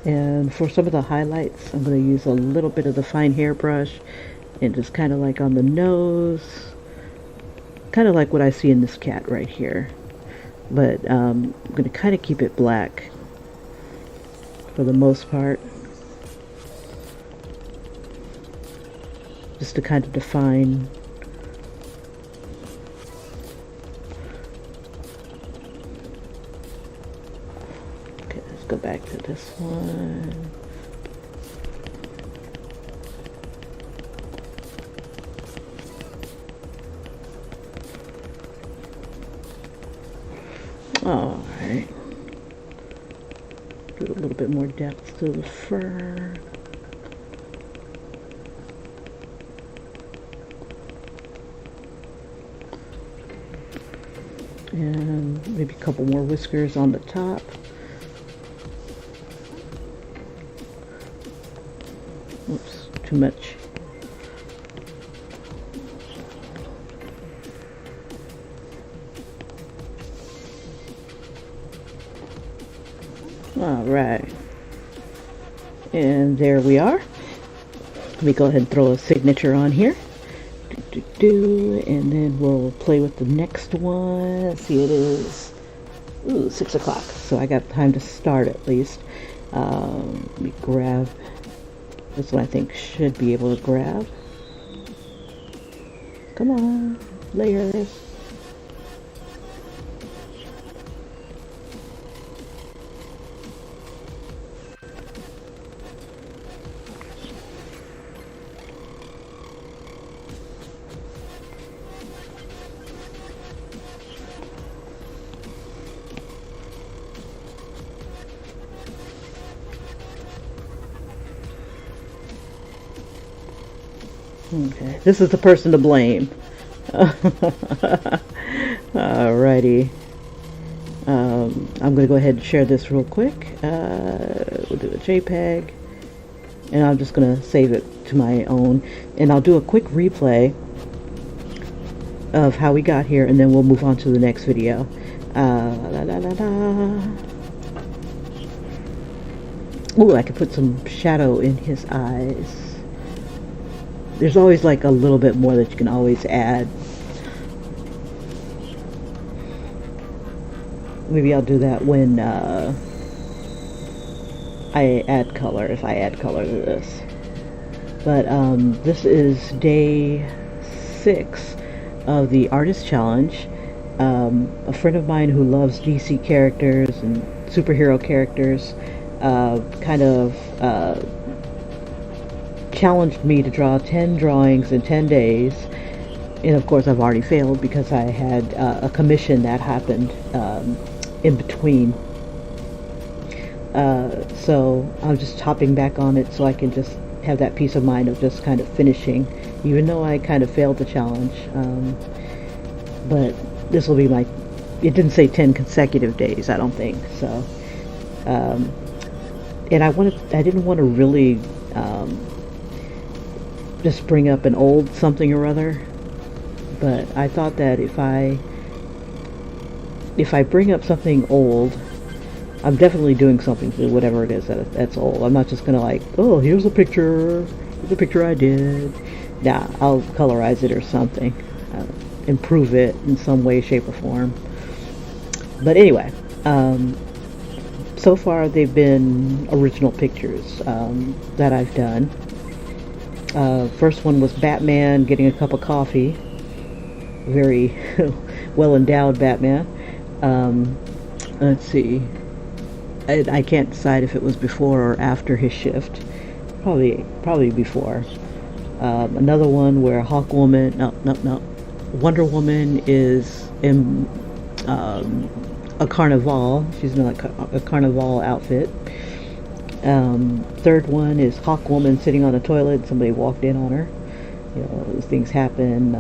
And for some of the highlights, I'm going to use a little bit of the fine hairbrush and just kind of like on the nose, kind of like what I see in this cat right here. But I'm going to kind of keep it black for the most part, just to kind of define. Go back to this one. All right. Do a little bit more depth to the fur. And maybe a couple more whiskers on the top. Oops, too much. All right. And there we are. Let me go ahead and throw a signature on here. And then we'll play with the next one. Let's see, it is 6 o'clock, so I got time to start at least. Let me grab this one. I think should be able to grab. Come on, layers. Okay, this is the person to blame. Alrighty. I'm going to go ahead and share this real quick. We'll do a JPEG. And I'm just going to save it to my own. And I'll do a quick replay of how we got here, and then we'll move on to the next video. Ooh, I could put some shadow in his eyes. There's always like a little bit more that you can always add. Maybe I'll do that when I add color, if I add color to this. But this is day 6 of the Artist Challenge. A friend of mine who loves DC characters and superhero characters kind of challenged me to draw 10 drawings in 10 days. And of course I've already failed because I had a commission that happened in between. So I'm just hopping back on it so I can just have that peace of mind of just kind of finishing, even though I kind of failed the challenge. But this will be my, it didn't say 10 consecutive days, I don't think. So, and I didn't want to really just bring up an old something or other, but I thought that if I bring up something old, I'm definitely doing something to whatever it is that's old. I'm not just gonna like, oh, here's a picture I did. Nah, I'll colorize it or something, improve it in some way, shape, or form. But anyway, so far they've been original pictures that I've done. First one was Batman getting a cup of coffee. Very well endowed Batman. Let's see. I can't decide if it was before or after his shift. Probably before. Another one where Wonder Woman is in a carnival. She's in a carnival outfit. Third one is Hawkwoman sitting on a toilet. Somebody walked in on her. You know, those things happen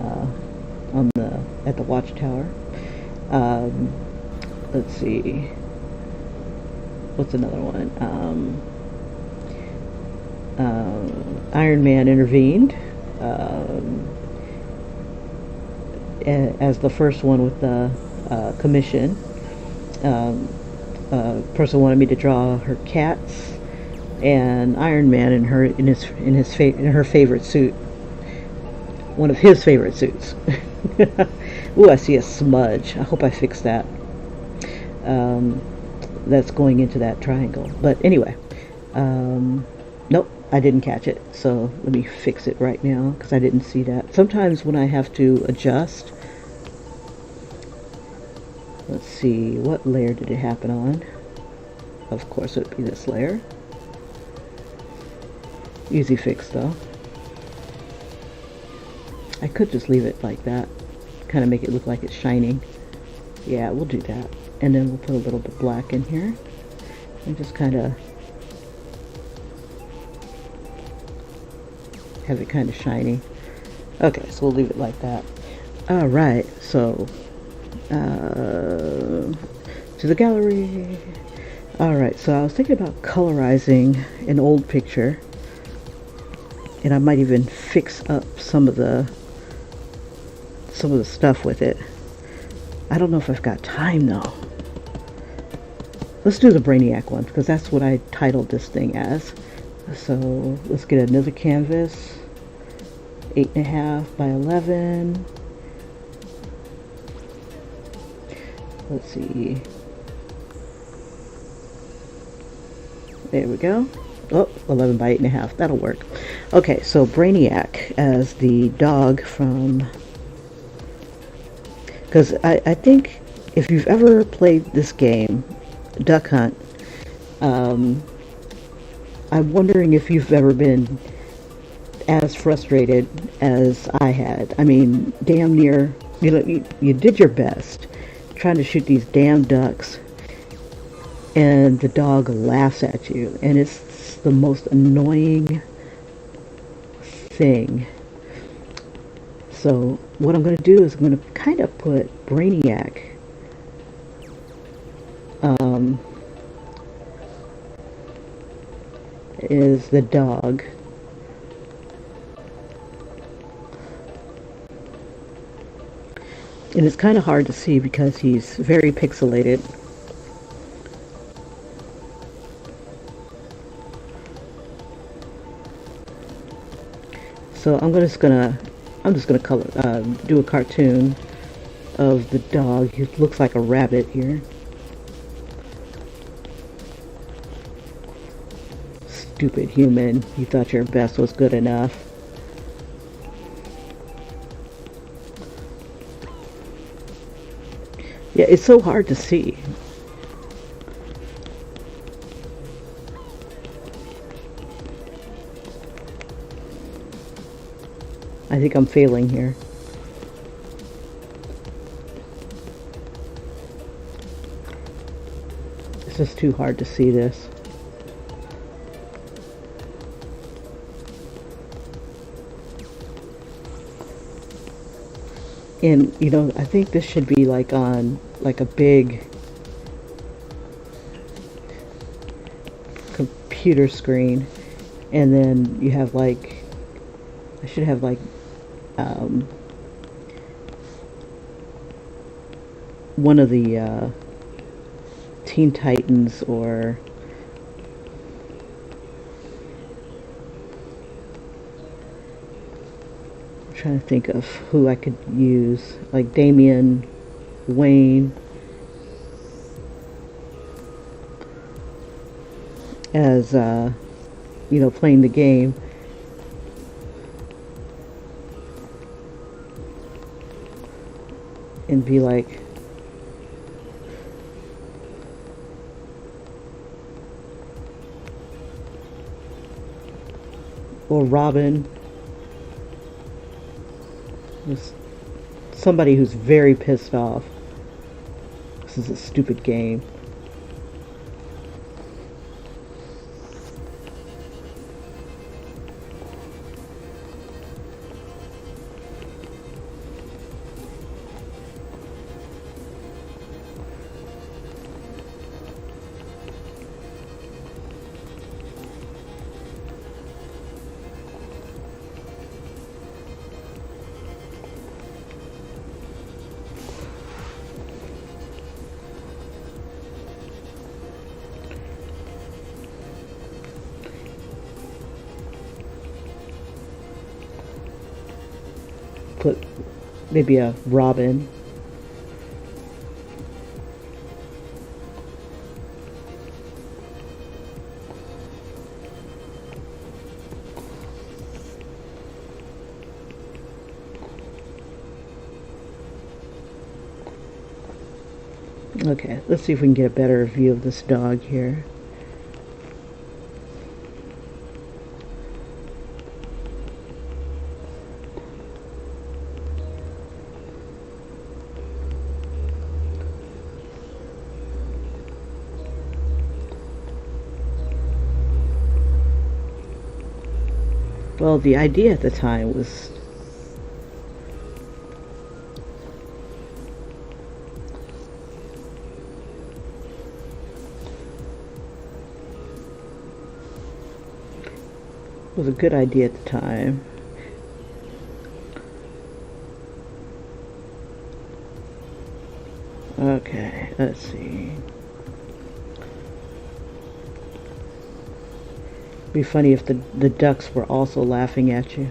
at the watchtower. Let's see. What's another one? Iron Man intervened as the first one with the commission. Person wanted me to draw her cats and Iron Man in her favorite suit, one of his favorite suits. Ooh, I see a smudge. I hope I fixed that. That's going into that triangle. But anyway, nope, I didn't catch it. So let me fix it right now because I didn't see that. Sometimes when I have to adjust, let's see, what layer did it happen on? Of course it would be this layer. Easy fix though. I could just leave it like that, kind of make it look like it's shining. Yeah, we'll do that. And then we'll put a little bit black in here and just kind of have it kind of shiny. Okay, so we'll leave it like that. Alright, so to the gallery. Alright, so I was thinking about colorizing an old picture, and I might even fix up some of the stuff with it. I don't know if I've got time though. Let's do the Brainiac one because that's what I titled this thing as. So let's get another canvas, 8.5 by 11. Let's see. There we go. Oh, 11 by 8.5. That'll work. Okay, so Brainiac as the dog from... Because I think if you've ever played this game, Duck Hunt, I'm wondering if you've ever been as frustrated as I had. I mean, damn near, you did your best trying to shoot these damn ducks, and the dog laughs at you, and it's the most annoying thing. So what I'm going to do is I'm going to kind of put Brainiac is the dog, and it's kind of hard to see because he's very pixelated. So I'm just gonna color do a cartoon of the dog. He looks like a rabbit here. Stupid human, you thought your best was good enough. Yeah, it's so hard to see. I think I'm failing here. It's just too hard to see this. And, I think this should be like on like a big computer screen. And then you have like, I should have like one of the Teen Titans, or I'm trying to think of who I could use, like Damian Wayne as playing the game. And be like, or Robin, just somebody who's very pissed off. This is a stupid game. Put maybe a Robin. Okay, let's see if we can get a better view of this dog here. Well, the idea at the time was a good idea at the time. Okay, let's see. Be funny if the ducks were also laughing at you.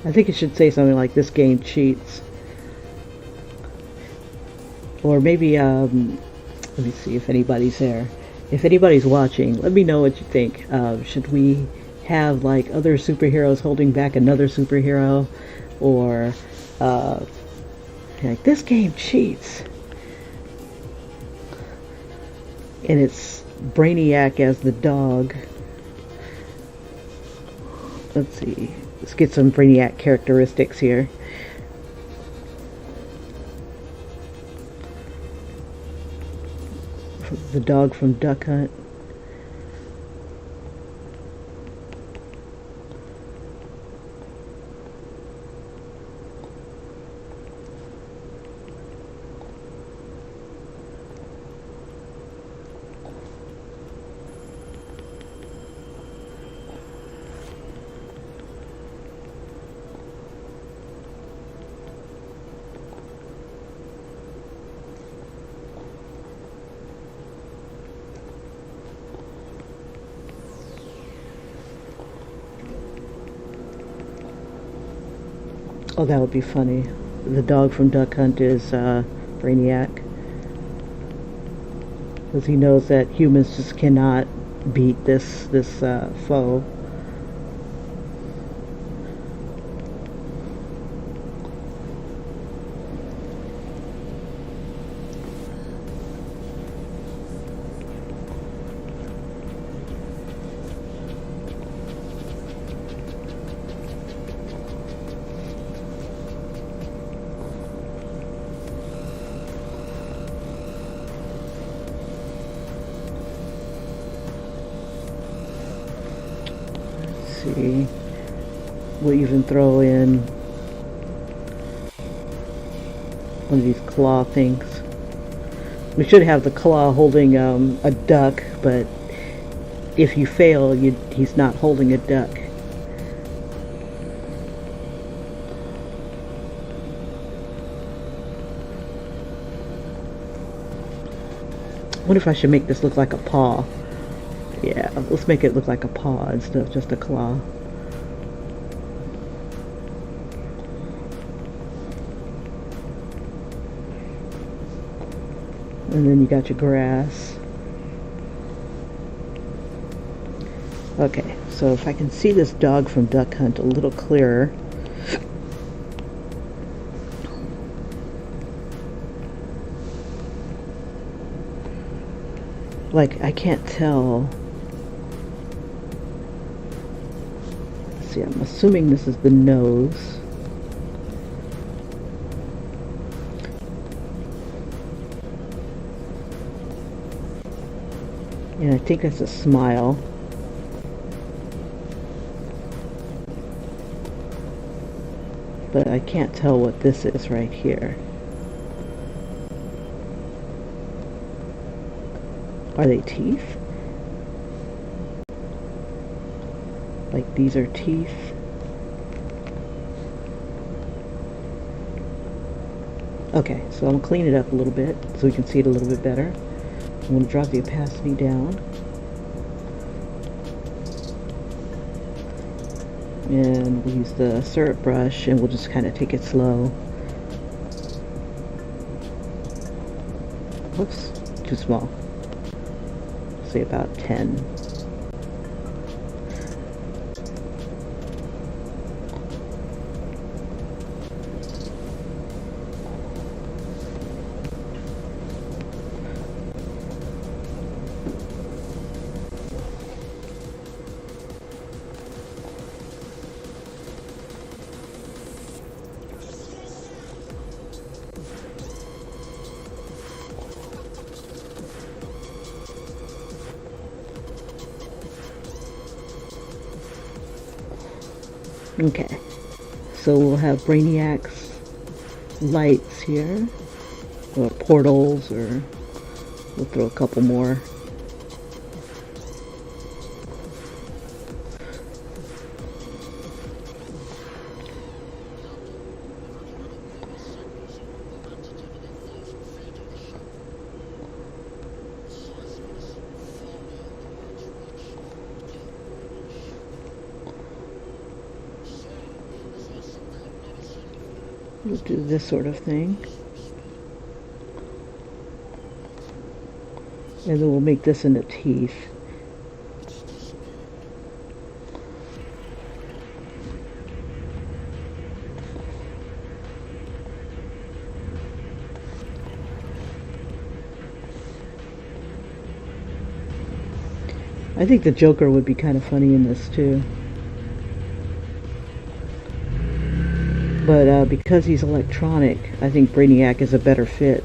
I think it should say something like this game cheats. Or maybe, let me see if anybody's there. If anybody's watching, let me know what you think. Should we have like other superheroes holding back another superhero? Or, like, this game cheats. And it's Brainiac as the dog. Let's see. Let's get some Brainiac characteristics here. The dog from Duck Hunt. Oh, that would be funny. The dog from Duck Hunt is Brainiac. Because he knows that humans just cannot beat this foe. See, we'll even throw in one of these claw things. We should have the claw holding a duck, but if you fail, he's not holding a duck. I wonder if I should make this look like a paw. Yeah, let's make it look like a paw instead of just a claw. And then you got your grass. Okay, so if I can see this dog from Duck Hunt a little clearer. Like, I can't tell. See, I'm assuming this is the nose. And I think that's a smile. But I can't tell what this is right here. Are they teeth? Like these are teeth? Okay, so I'm going to clean it up a little bit so we can see it a little bit better. I'm going to drop the opacity down. And we'll use the syrup brush and we'll just kind of take it slow. Whoops, too small. Say about 10. Okay, so we'll have Brainiac's lights here, or portals, or we'll throw a couple more. We'll do this sort of thing. And then we'll make this into teeth. I think the Joker would be kind of funny in this too. But because he's electronic, I think Brainiac is a better fit.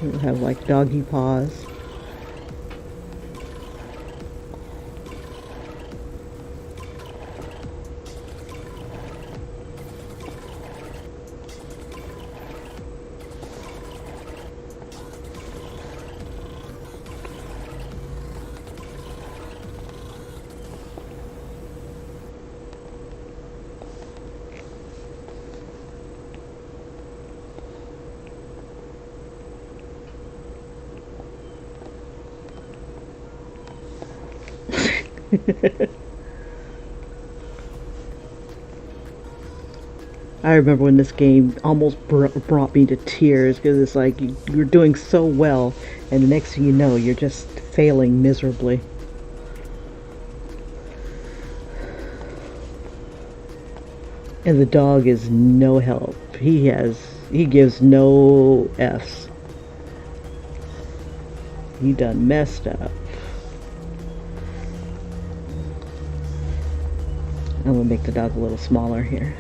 We'll have like doggy paws. I remember when this game almost brought me to tears because it's like you're doing so well, and the next thing you know, you're just failing miserably. And the dog is no help. He gives no F's. He done messed up. I'm gonna make the dog a little smaller here.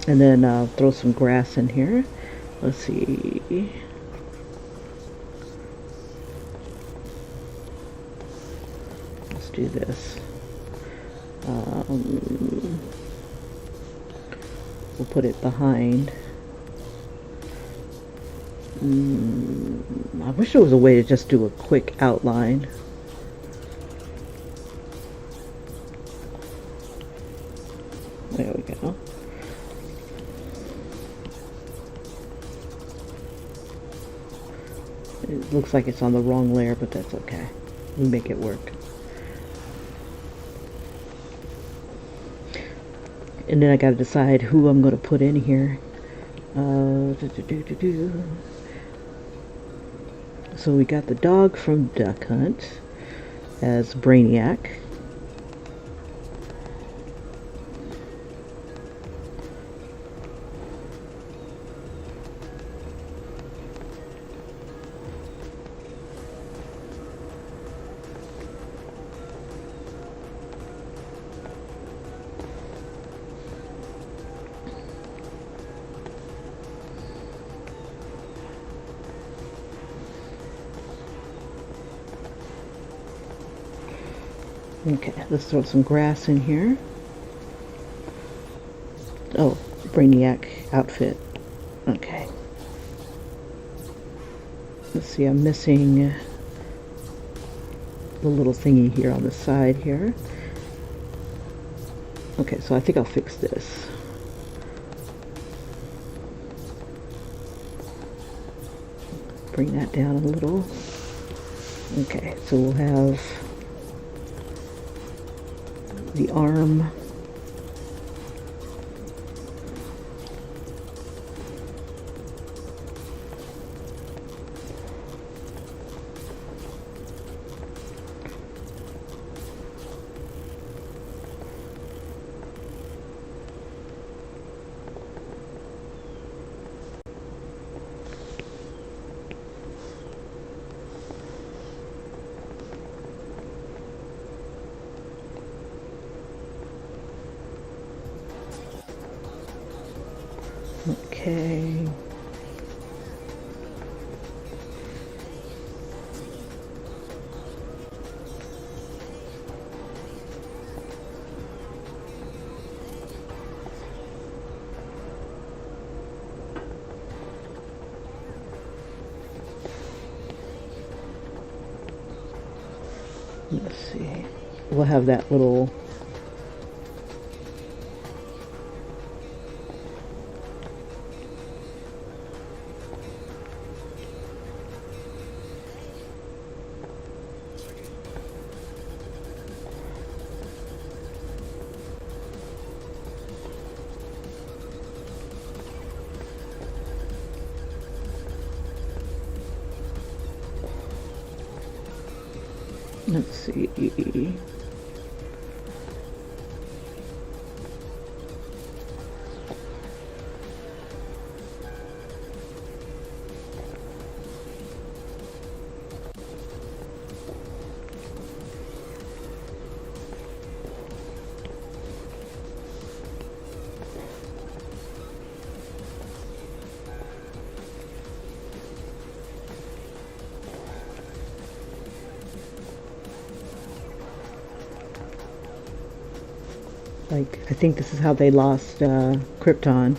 And then throw some grass in here. Let's see. Let's do this. We'll put it behind. I wish there was a way to just do a quick outline. There we go. It looks like it's on the wrong layer, but that's okay. We make it work. And then I gotta decide who I'm gonna put in here. So we got the dog from Duck Hunt as Brainiac. Okay, let's throw some grass in here. Oh, Brainiac outfit. Okay. Let's see, I'm missing the little thingy here on the side here. Okay, so I think I'll fix this. Bring that down a little. Okay, so we'll have the arm. Okay. Let's see. We'll have that little Let's see. Like, I think this is how they lost Krypton.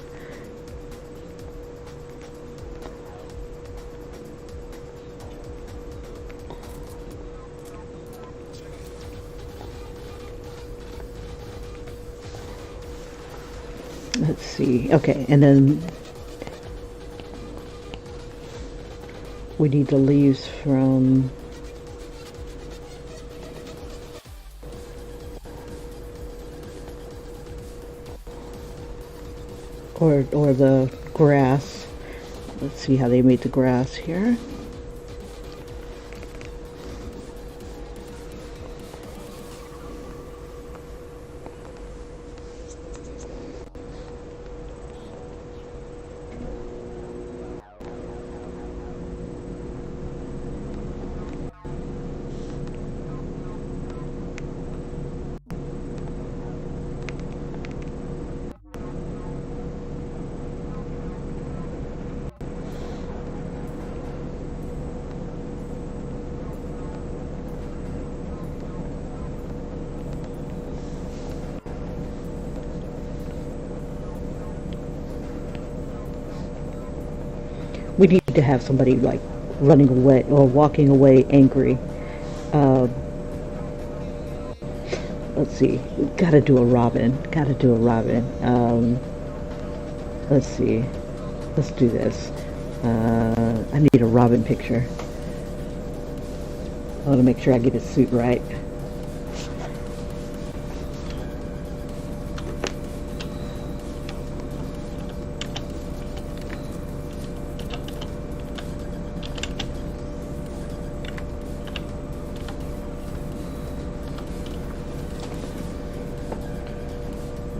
Let's see. Okay, and then we need the leaves from or the grass. Let's see how they made the grass here. We need to have somebody like running away or walking away angry. Let's see. Gotta do a Robin. Gotta do a Robin. Let's see. Let's do this. I need a Robin picture. I want to make sure I get his suit right.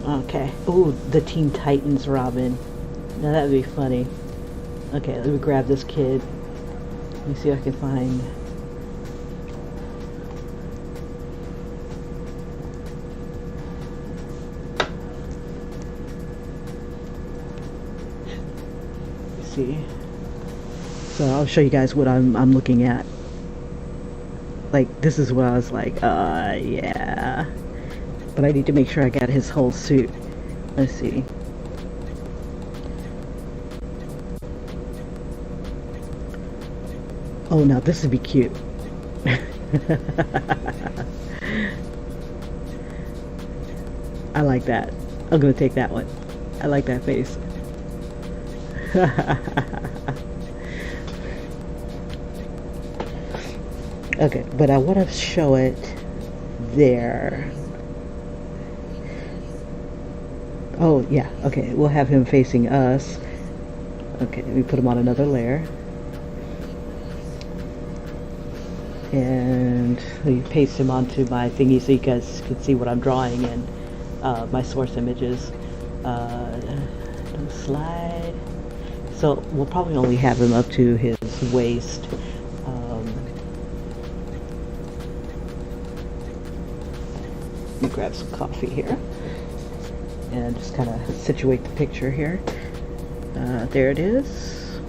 Okay. Ooh, the Teen Titans Robin. Now that would be funny. Okay, let me grab this kid. Let me see if I can find. Let's see. So I'll show you guys what I'm looking at. Like, this is what I was like, yeah. But I need to make sure I got his whole suit. Let's see. Oh, now this would be cute. I like that. I'm gonna take that one. I like that face. Okay, but I want to show it there. Oh, yeah, okay, we'll have him facing us. Okay, let me put him on another layer. And let me paste him onto my thingy so you guys can see what I'm drawing in my source images. Don't slide. So we'll probably only have him up to his waist. Let me grab some coffee here. And just kind of situate the picture here. There it is.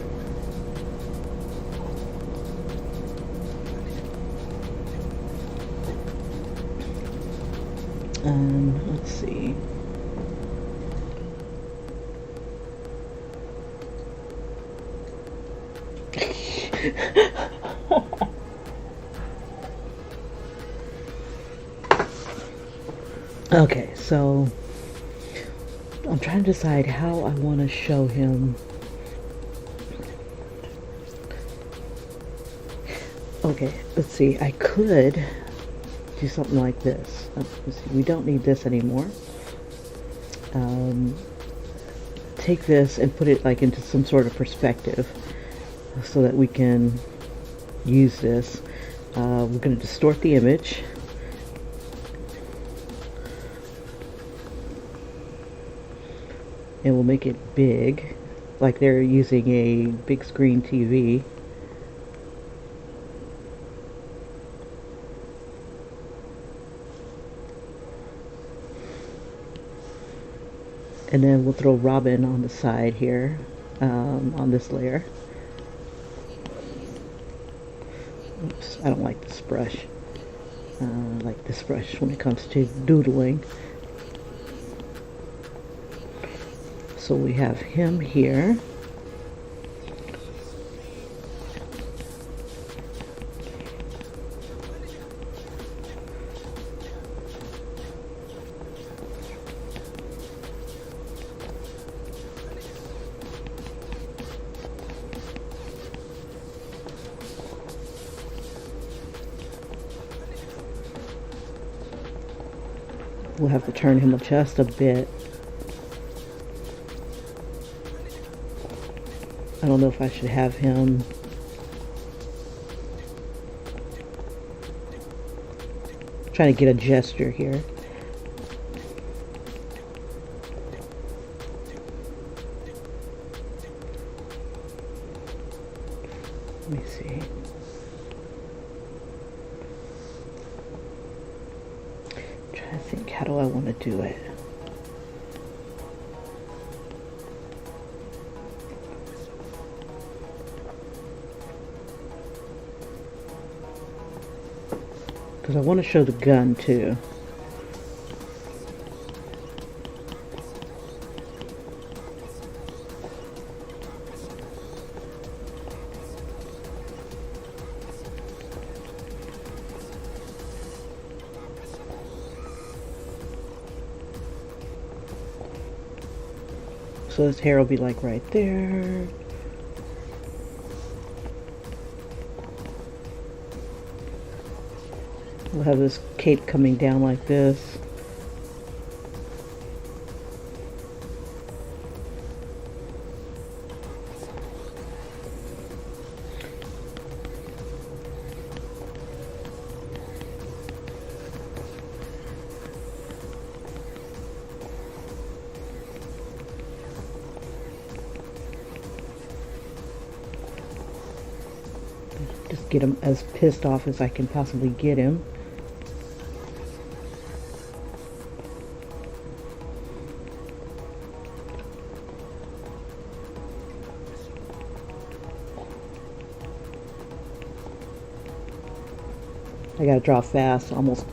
Let's see. Okay, so I'm trying to decide how I want to show him. Okay, let's see. I could do something like this. Let's see, we don't need this anymore. Take this and put it like into some sort of perspective so that we can use this. We're going to distort the image. And we'll make it big, like they're using a big screen TV. And then we'll throw Robin on the side here, on this layer. Oops, I don't like this brush. I like this brush when it comes to doodling. So we have him here. We'll have to turn him just a bit. I don't know if I should have him trying to get a gesture here. Let me see. Trying to think, how do I want to do it? Because I want to show the gun too. So his hair will be like right there. We'll have this cape coming down like this. Just get him as pissed off as I can possibly get him. I gotta draw fast, almost.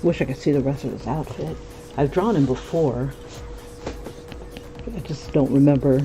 Wish I could see the rest of his outfit. I've drawn him before. I just don't remember.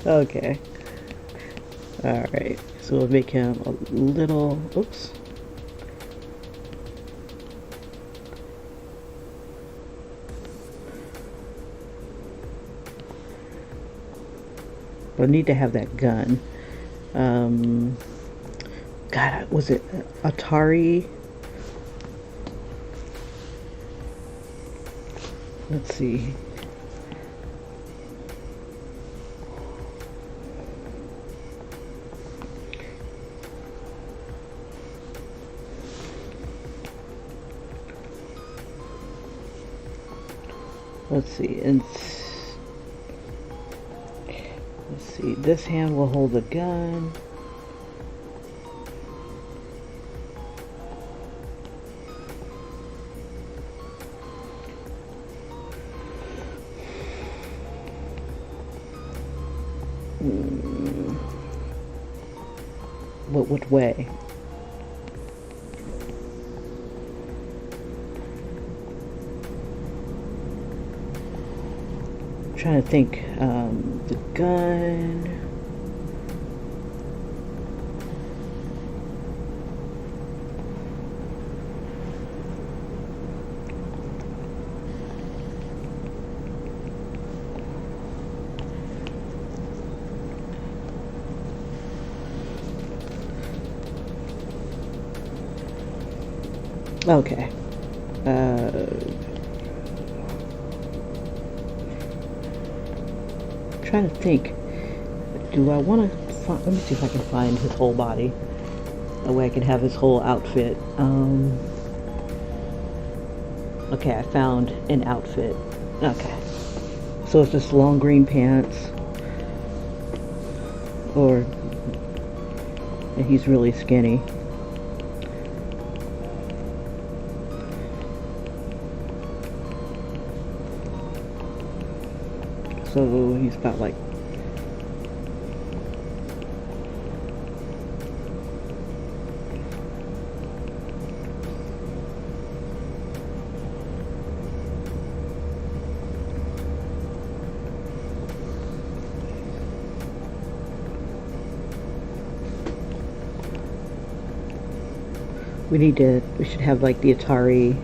Okay. Alright. So we'll make him a little, oops. We'll need to have that gun. God, was it Atari? Let's see. Let's see. Let's see. This hand will hold the gun. What way? I'm trying to think. The gun. Okay. Trying to think. Do I want to find, let me see if I can find his whole body. That way I can have his whole outfit. Okay, I found an outfit. Okay. So it's just long green pants. And he's really skinny. So he's about like we should have like the Atari,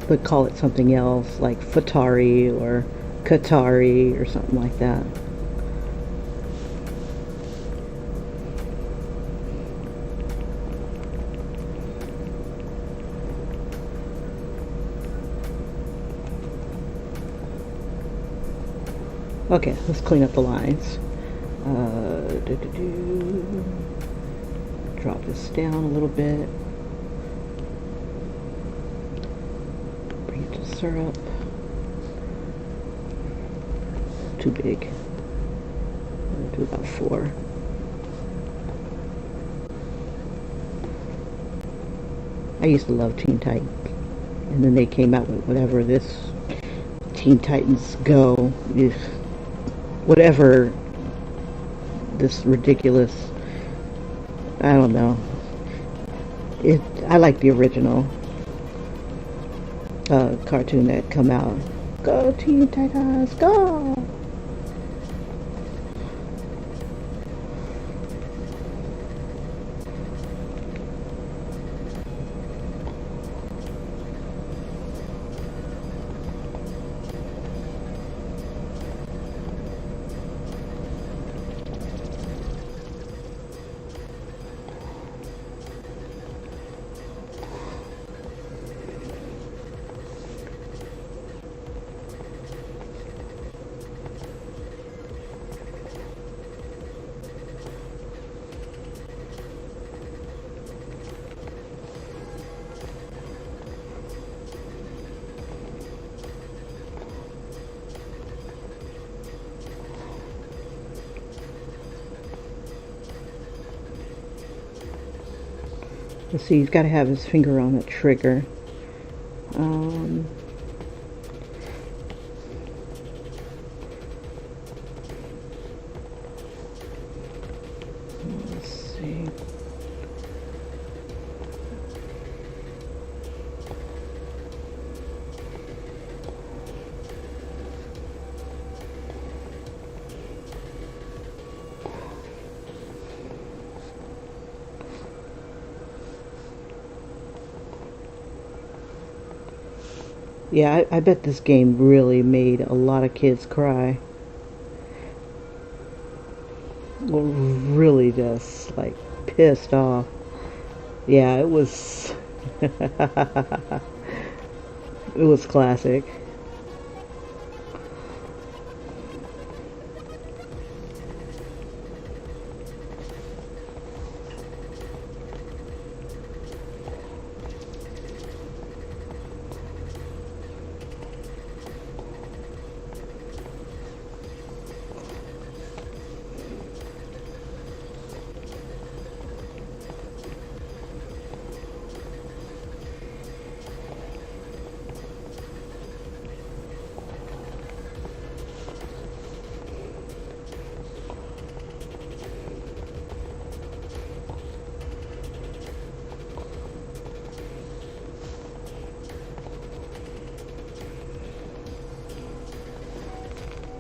but call it something else, like Fatari or Qatari or something like that. Okay, let's clean up the lines. Drop this down a little bit. Bring it to syrup. Too big. I'm gonna do about 4. I used to love Teen Titans, and then they came out with whatever this Teen Titans Go, whatever this ridiculous, I don't know. I like the original cartoon that come out. Go Teen Titans, go! Let's see, he's got to have his finger on the trigger. Let's see. Yeah, I bet this game really made a lot of kids cry. Well, really just like pissed off. Yeah, it was it was classic.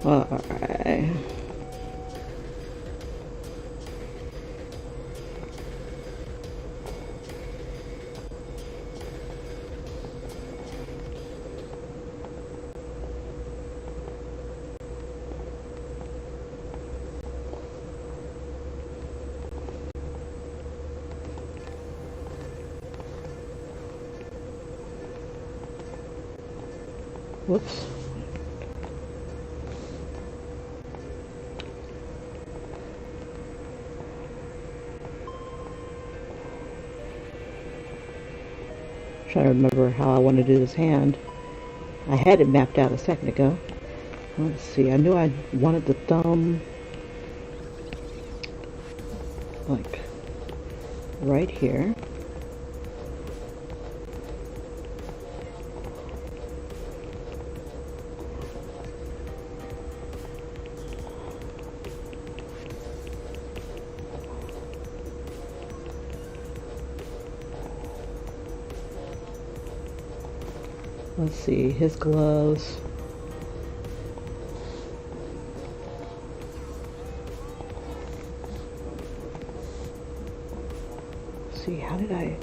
Alright. Whoops. Trying to remember how I want to do this hand. I had it mapped out a second ago. Let's see. I knew I wanted the thumb like right here. Let's see, his gloves. Let's see, how did I...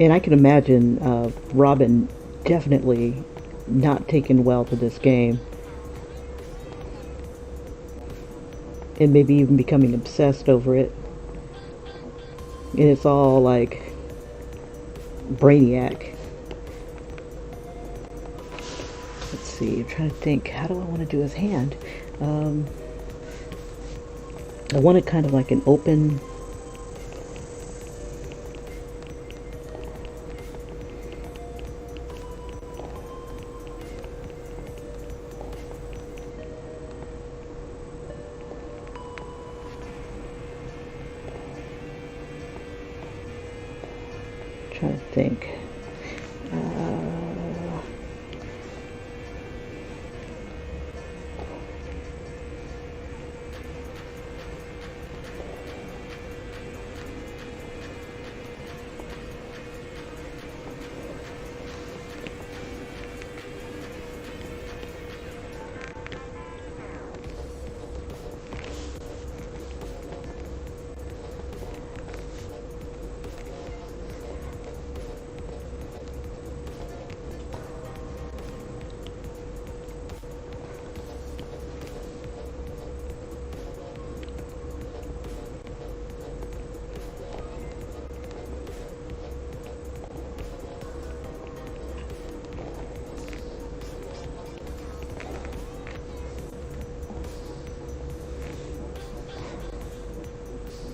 And I can imagine Robin definitely not taking well to this game. And maybe even becoming obsessed over it. And it's all like Brainiac. Let's see, I'm trying to think, how do I want to do his hand? I want it kind of like an open... Trying to think.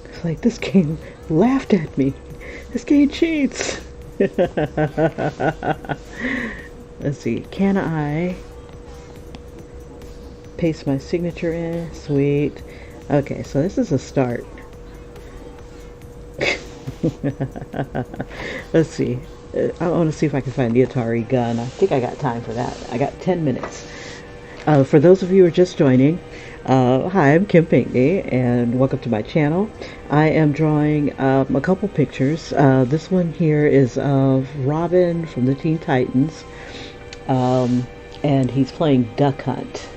It's like this game laughed at me. This game cheats. Let's see, can I paste my signature in? Sweet. Okay, so this is a start. Let's see. I want to see if I can find the Atari gun. I think I got time for that. I got 10 minutes. For those of you who are just joining, hi, I'm Kim Pinkney, and welcome to my channel. I am drawing a couple pictures. This one here is of Robin from the Teen Titans, and he's playing Duck Hunt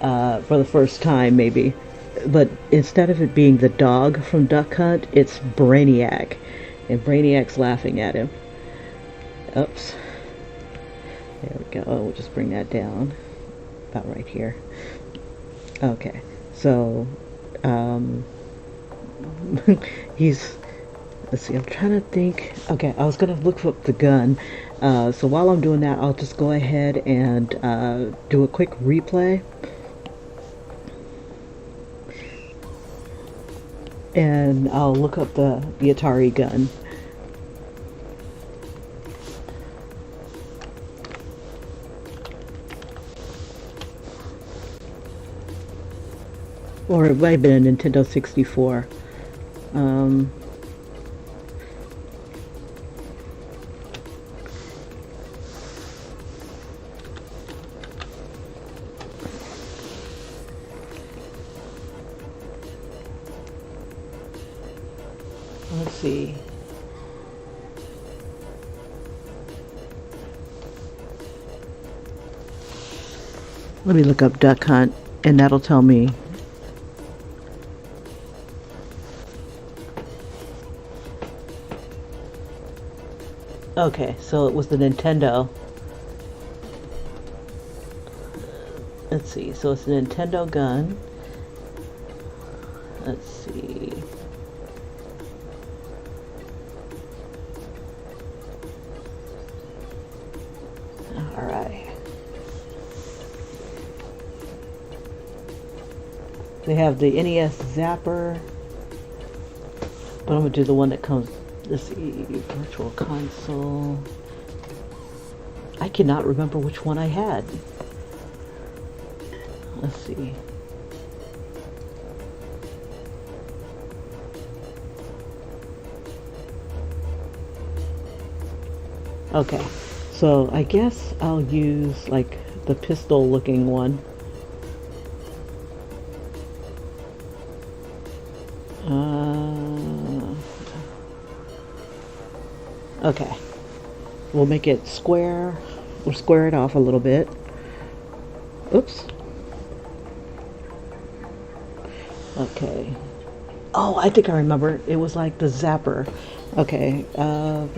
for the first time, maybe. but instead of it being the dog from Duck Hunt, it's Brainiac, and Brainiac's laughing at him. Oops. There we go. We'll just bring that down about right here. Okay, so he's, let's see, I'm trying to think. Okay, I was gonna look up the gun. So while I'm doing that, I'll just go ahead and do a quick replay. And I'll look up the Atari gun. Or it might have been a Nintendo 64. Let's see. Let me look up Duck Hunt, and that'll tell me. Okay, so it was the Nintendo. Let's see, so it's a Nintendo gun. Let's see. Alright. They have the NES Zapper, but I'm going to do the one that comes. Let's see, Virtual Console. I cannot remember which one I had. Let's see. Okay, so I guess I'll use like the pistol looking one. Okay, we'll make it square. We'll square it off a little bit. Oops. Okay. Oh, I think I remember. It was like the zapper. Okay. Let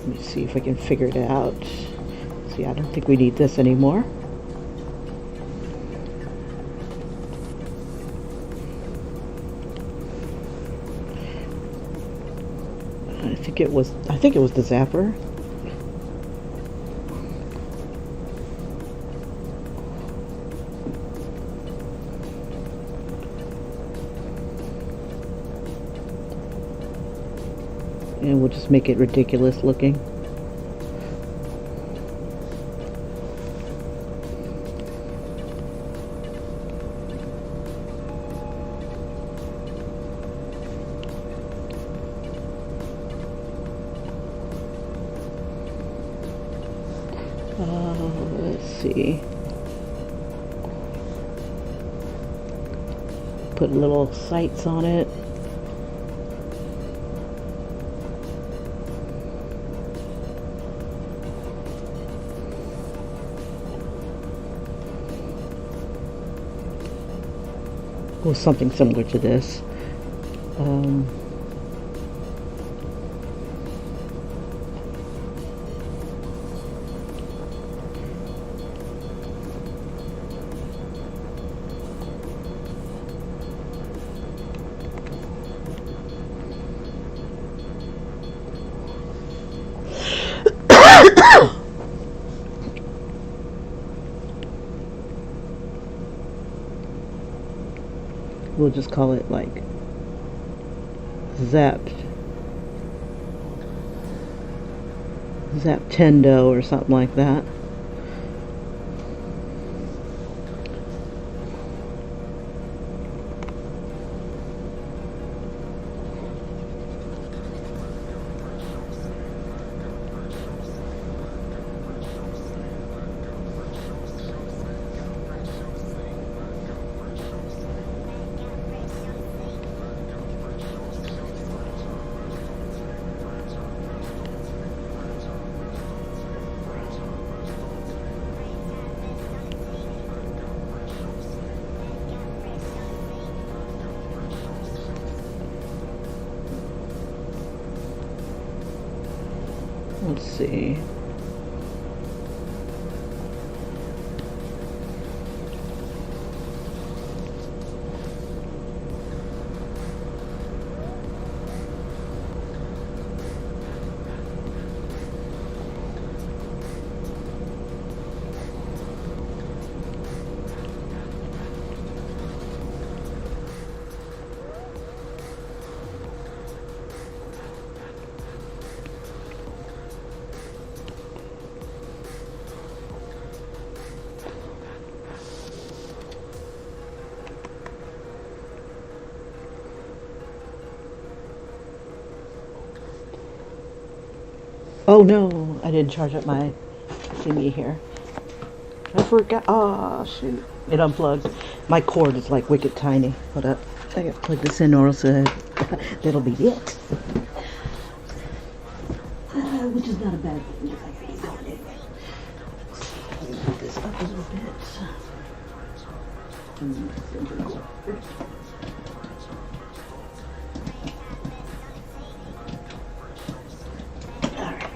me see if I can figure it out. See, I don't think we need this anymore. I think it was the zapper. And we'll just make it ridiculous looking. Let's see. Put little sights on it. Or something similar to this. We'll just call it like Zaptendo or something like that. let's see. Oh no, I didn't charge up my thingy here. I forgot. Oh shoot. It unplugged. My cord is like wicked tiny. Hold up. I gotta plug this in or else that'll be it. Which is not a bad thing because I gotta get going anyway. Let me put this up a little bit. Alright.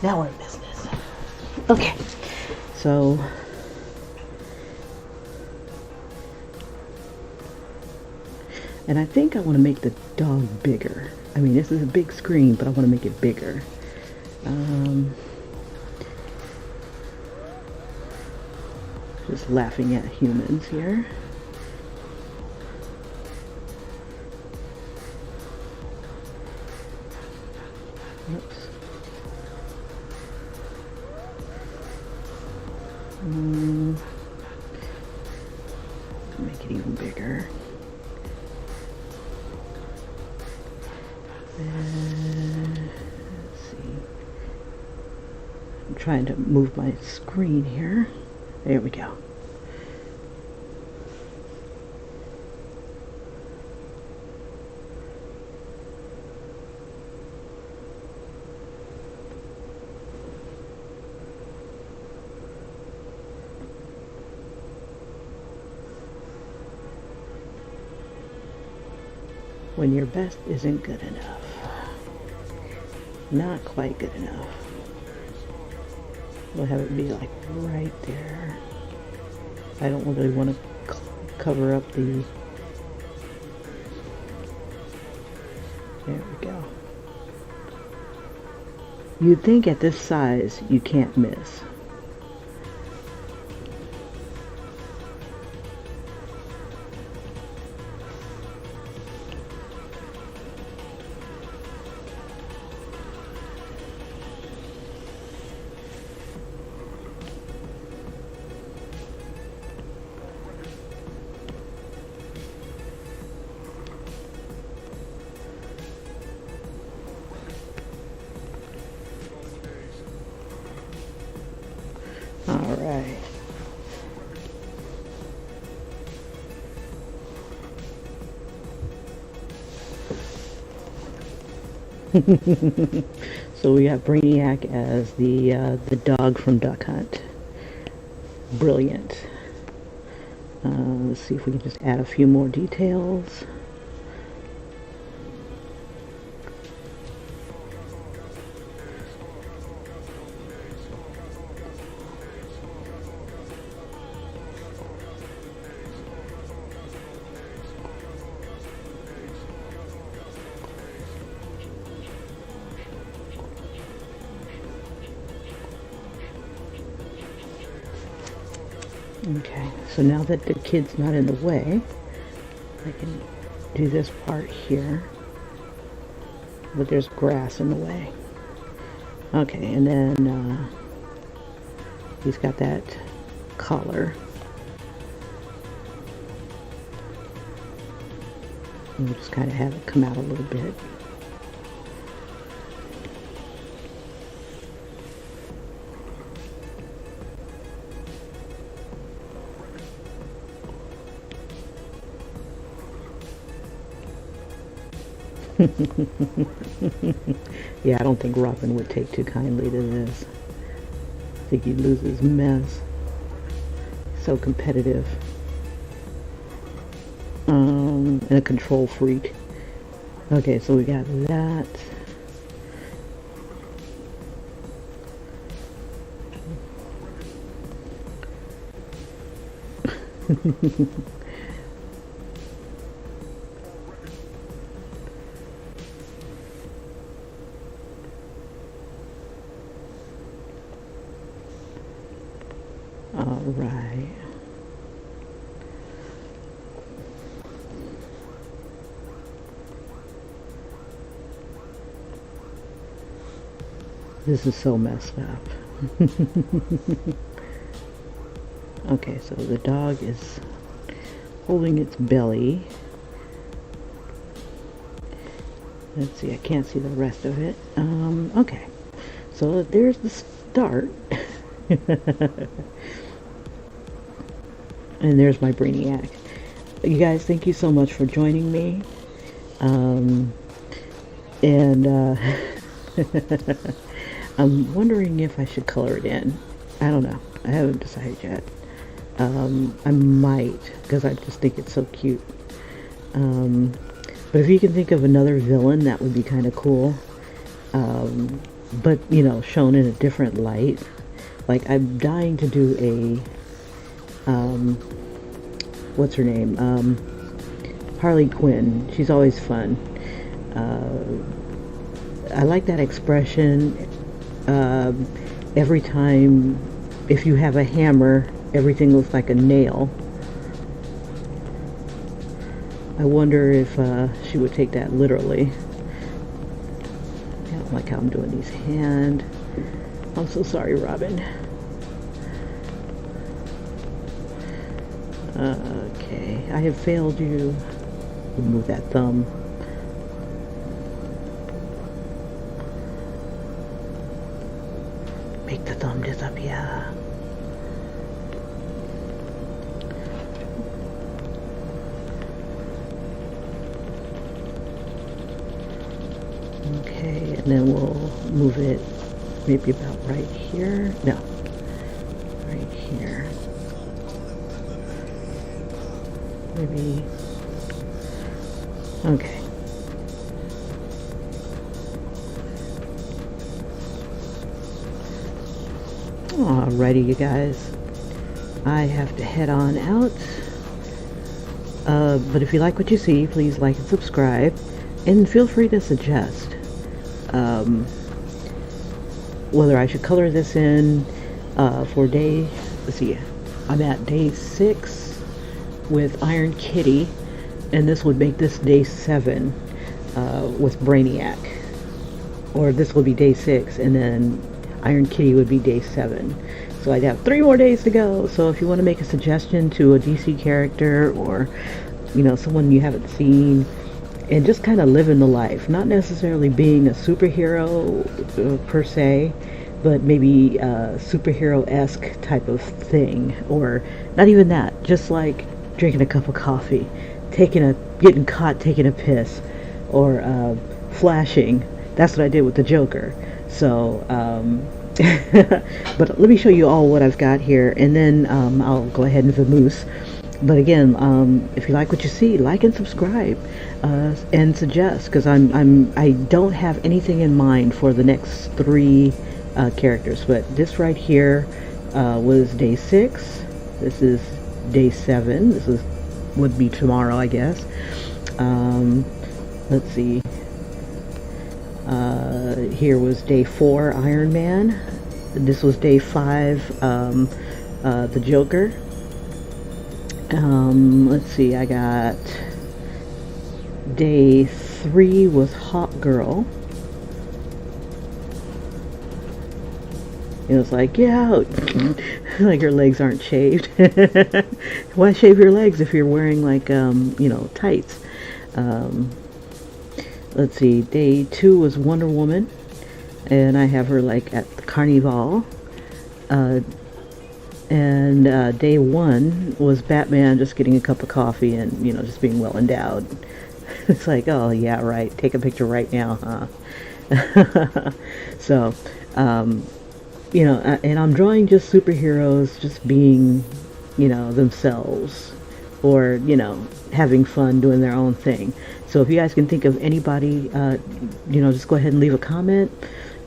Now we're in business. Okay. So and I think I want to make the dog bigger. I mean, this is a big screen, but I want to make it bigger. Just laughing at humans here. Oops. Make it even bigger. Let's see. I'm trying to move my screen here. There we go. When your best isn't good enough. Not quite good enough. We'll have it be like right there. I don't really want to cover up the... There we go. You'd think at this size you can't miss. All right. So we got Brainiac as the dog from Duck Hunt. Brilliant. Let's see if we can just add a few more details. Okay, so now that the kid's not in the way, I can do this part here, but there's grass in the way. Okay, and then he's got that collar. And we'll just kind of have it come out a little bit. Yeah, I don't think Robin would take too kindly to this. I think he'd lose his mess. So competitive. And a control freak. Okay, so we got that. All right. This is so messed up. Okay, so the dog is holding its belly. Let's see, I can't see the rest of it. Okay, so there's the start. And there's my Brainiac. You guys, thank you so much for joining me. And I'm wondering if I should color it in. I don't know. I haven't decided yet. I might, because I just think it's so cute. But if you can think of another villain, that would be kind of cool. But, you know, shown in a different light. Like, I'm dying to do a, what's her name? Harley Quinn. She's always fun. I like that expression. Every time, if you have a hammer, everything looks like a nail. I wonder if she would take that literally. I don't like how I'm doing these hand. I'm so sorry, Robin. Okay, I have failed you. Remove that thumb. Make the thumb disappear. Okay, and then we'll move it maybe about right here. No, right here. Maybe. Okay. Alrighty, you guys. I have to head on out. But if you like what you see, please like and subscribe. And feel free to suggest whether I should color this in for day, let's see, I'm at day 6 with Iron Kitty, and this would make this day 7 with Brainiac. Or this would be day 6, and then Iron Kitty would be day 7. So I'd have 3 more days to go. So if you want to make a suggestion to a DC character, or, you know, someone you haven't seen, and just kind of living the life, not necessarily being a superhero per se, but maybe a superhero-esque type of thing, or not even that, just like drinking a cup of coffee, getting caught taking a piss, or flashing. That's what I did with the Joker. So, but let me show you all what I've got here, and then I'll go ahead and vamoose. But again, if you like what you see, like and subscribe, and suggest, because I don't have anything in mind for the next 3 characters. But this right here was day 6. This is day 7. Would be tomorrow, I guess. Let's see. Here was day 4, Iron Man. This was day 5, the Joker. Let's see, I got day 3 was Hawk Girl. It was like, get out. Like her legs aren't shaved. Why shave your legs if you're wearing, like, you know, tights? Let's see, day 2 was Wonder Woman, and I have her like at the Carnival. And day 1 was Batman, just getting a cup of coffee and, you know, just being well endowed. It's like, oh yeah, right, take a picture right now, huh? So, you know, and I'm drawing just superheroes just being, you know, themselves, or, you know, having fun doing their own thing. So if you guys can think of anybody, you know, just go ahead and leave a comment.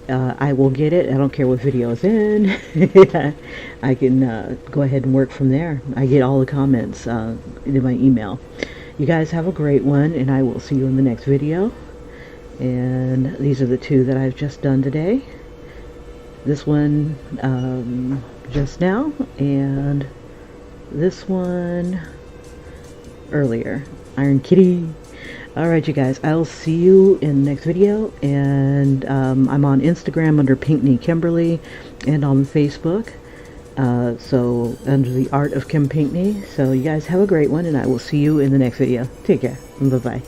I will get it. I don't care what video it's in. I can go ahead and work from there. I get all the comments in my email. You guys have a great one, and I will see you in the next video. And these are the two that I've just done today. This one just now, and this one earlier. Iron Kitty. Alright, you guys, I'll see you in the next video, and I'm on Instagram under pinkneykimberly, and on Facebook, so under the Art of Kim Pinkney. So you guys have a great one, and I will see you in the next video. Take care. Bye-bye.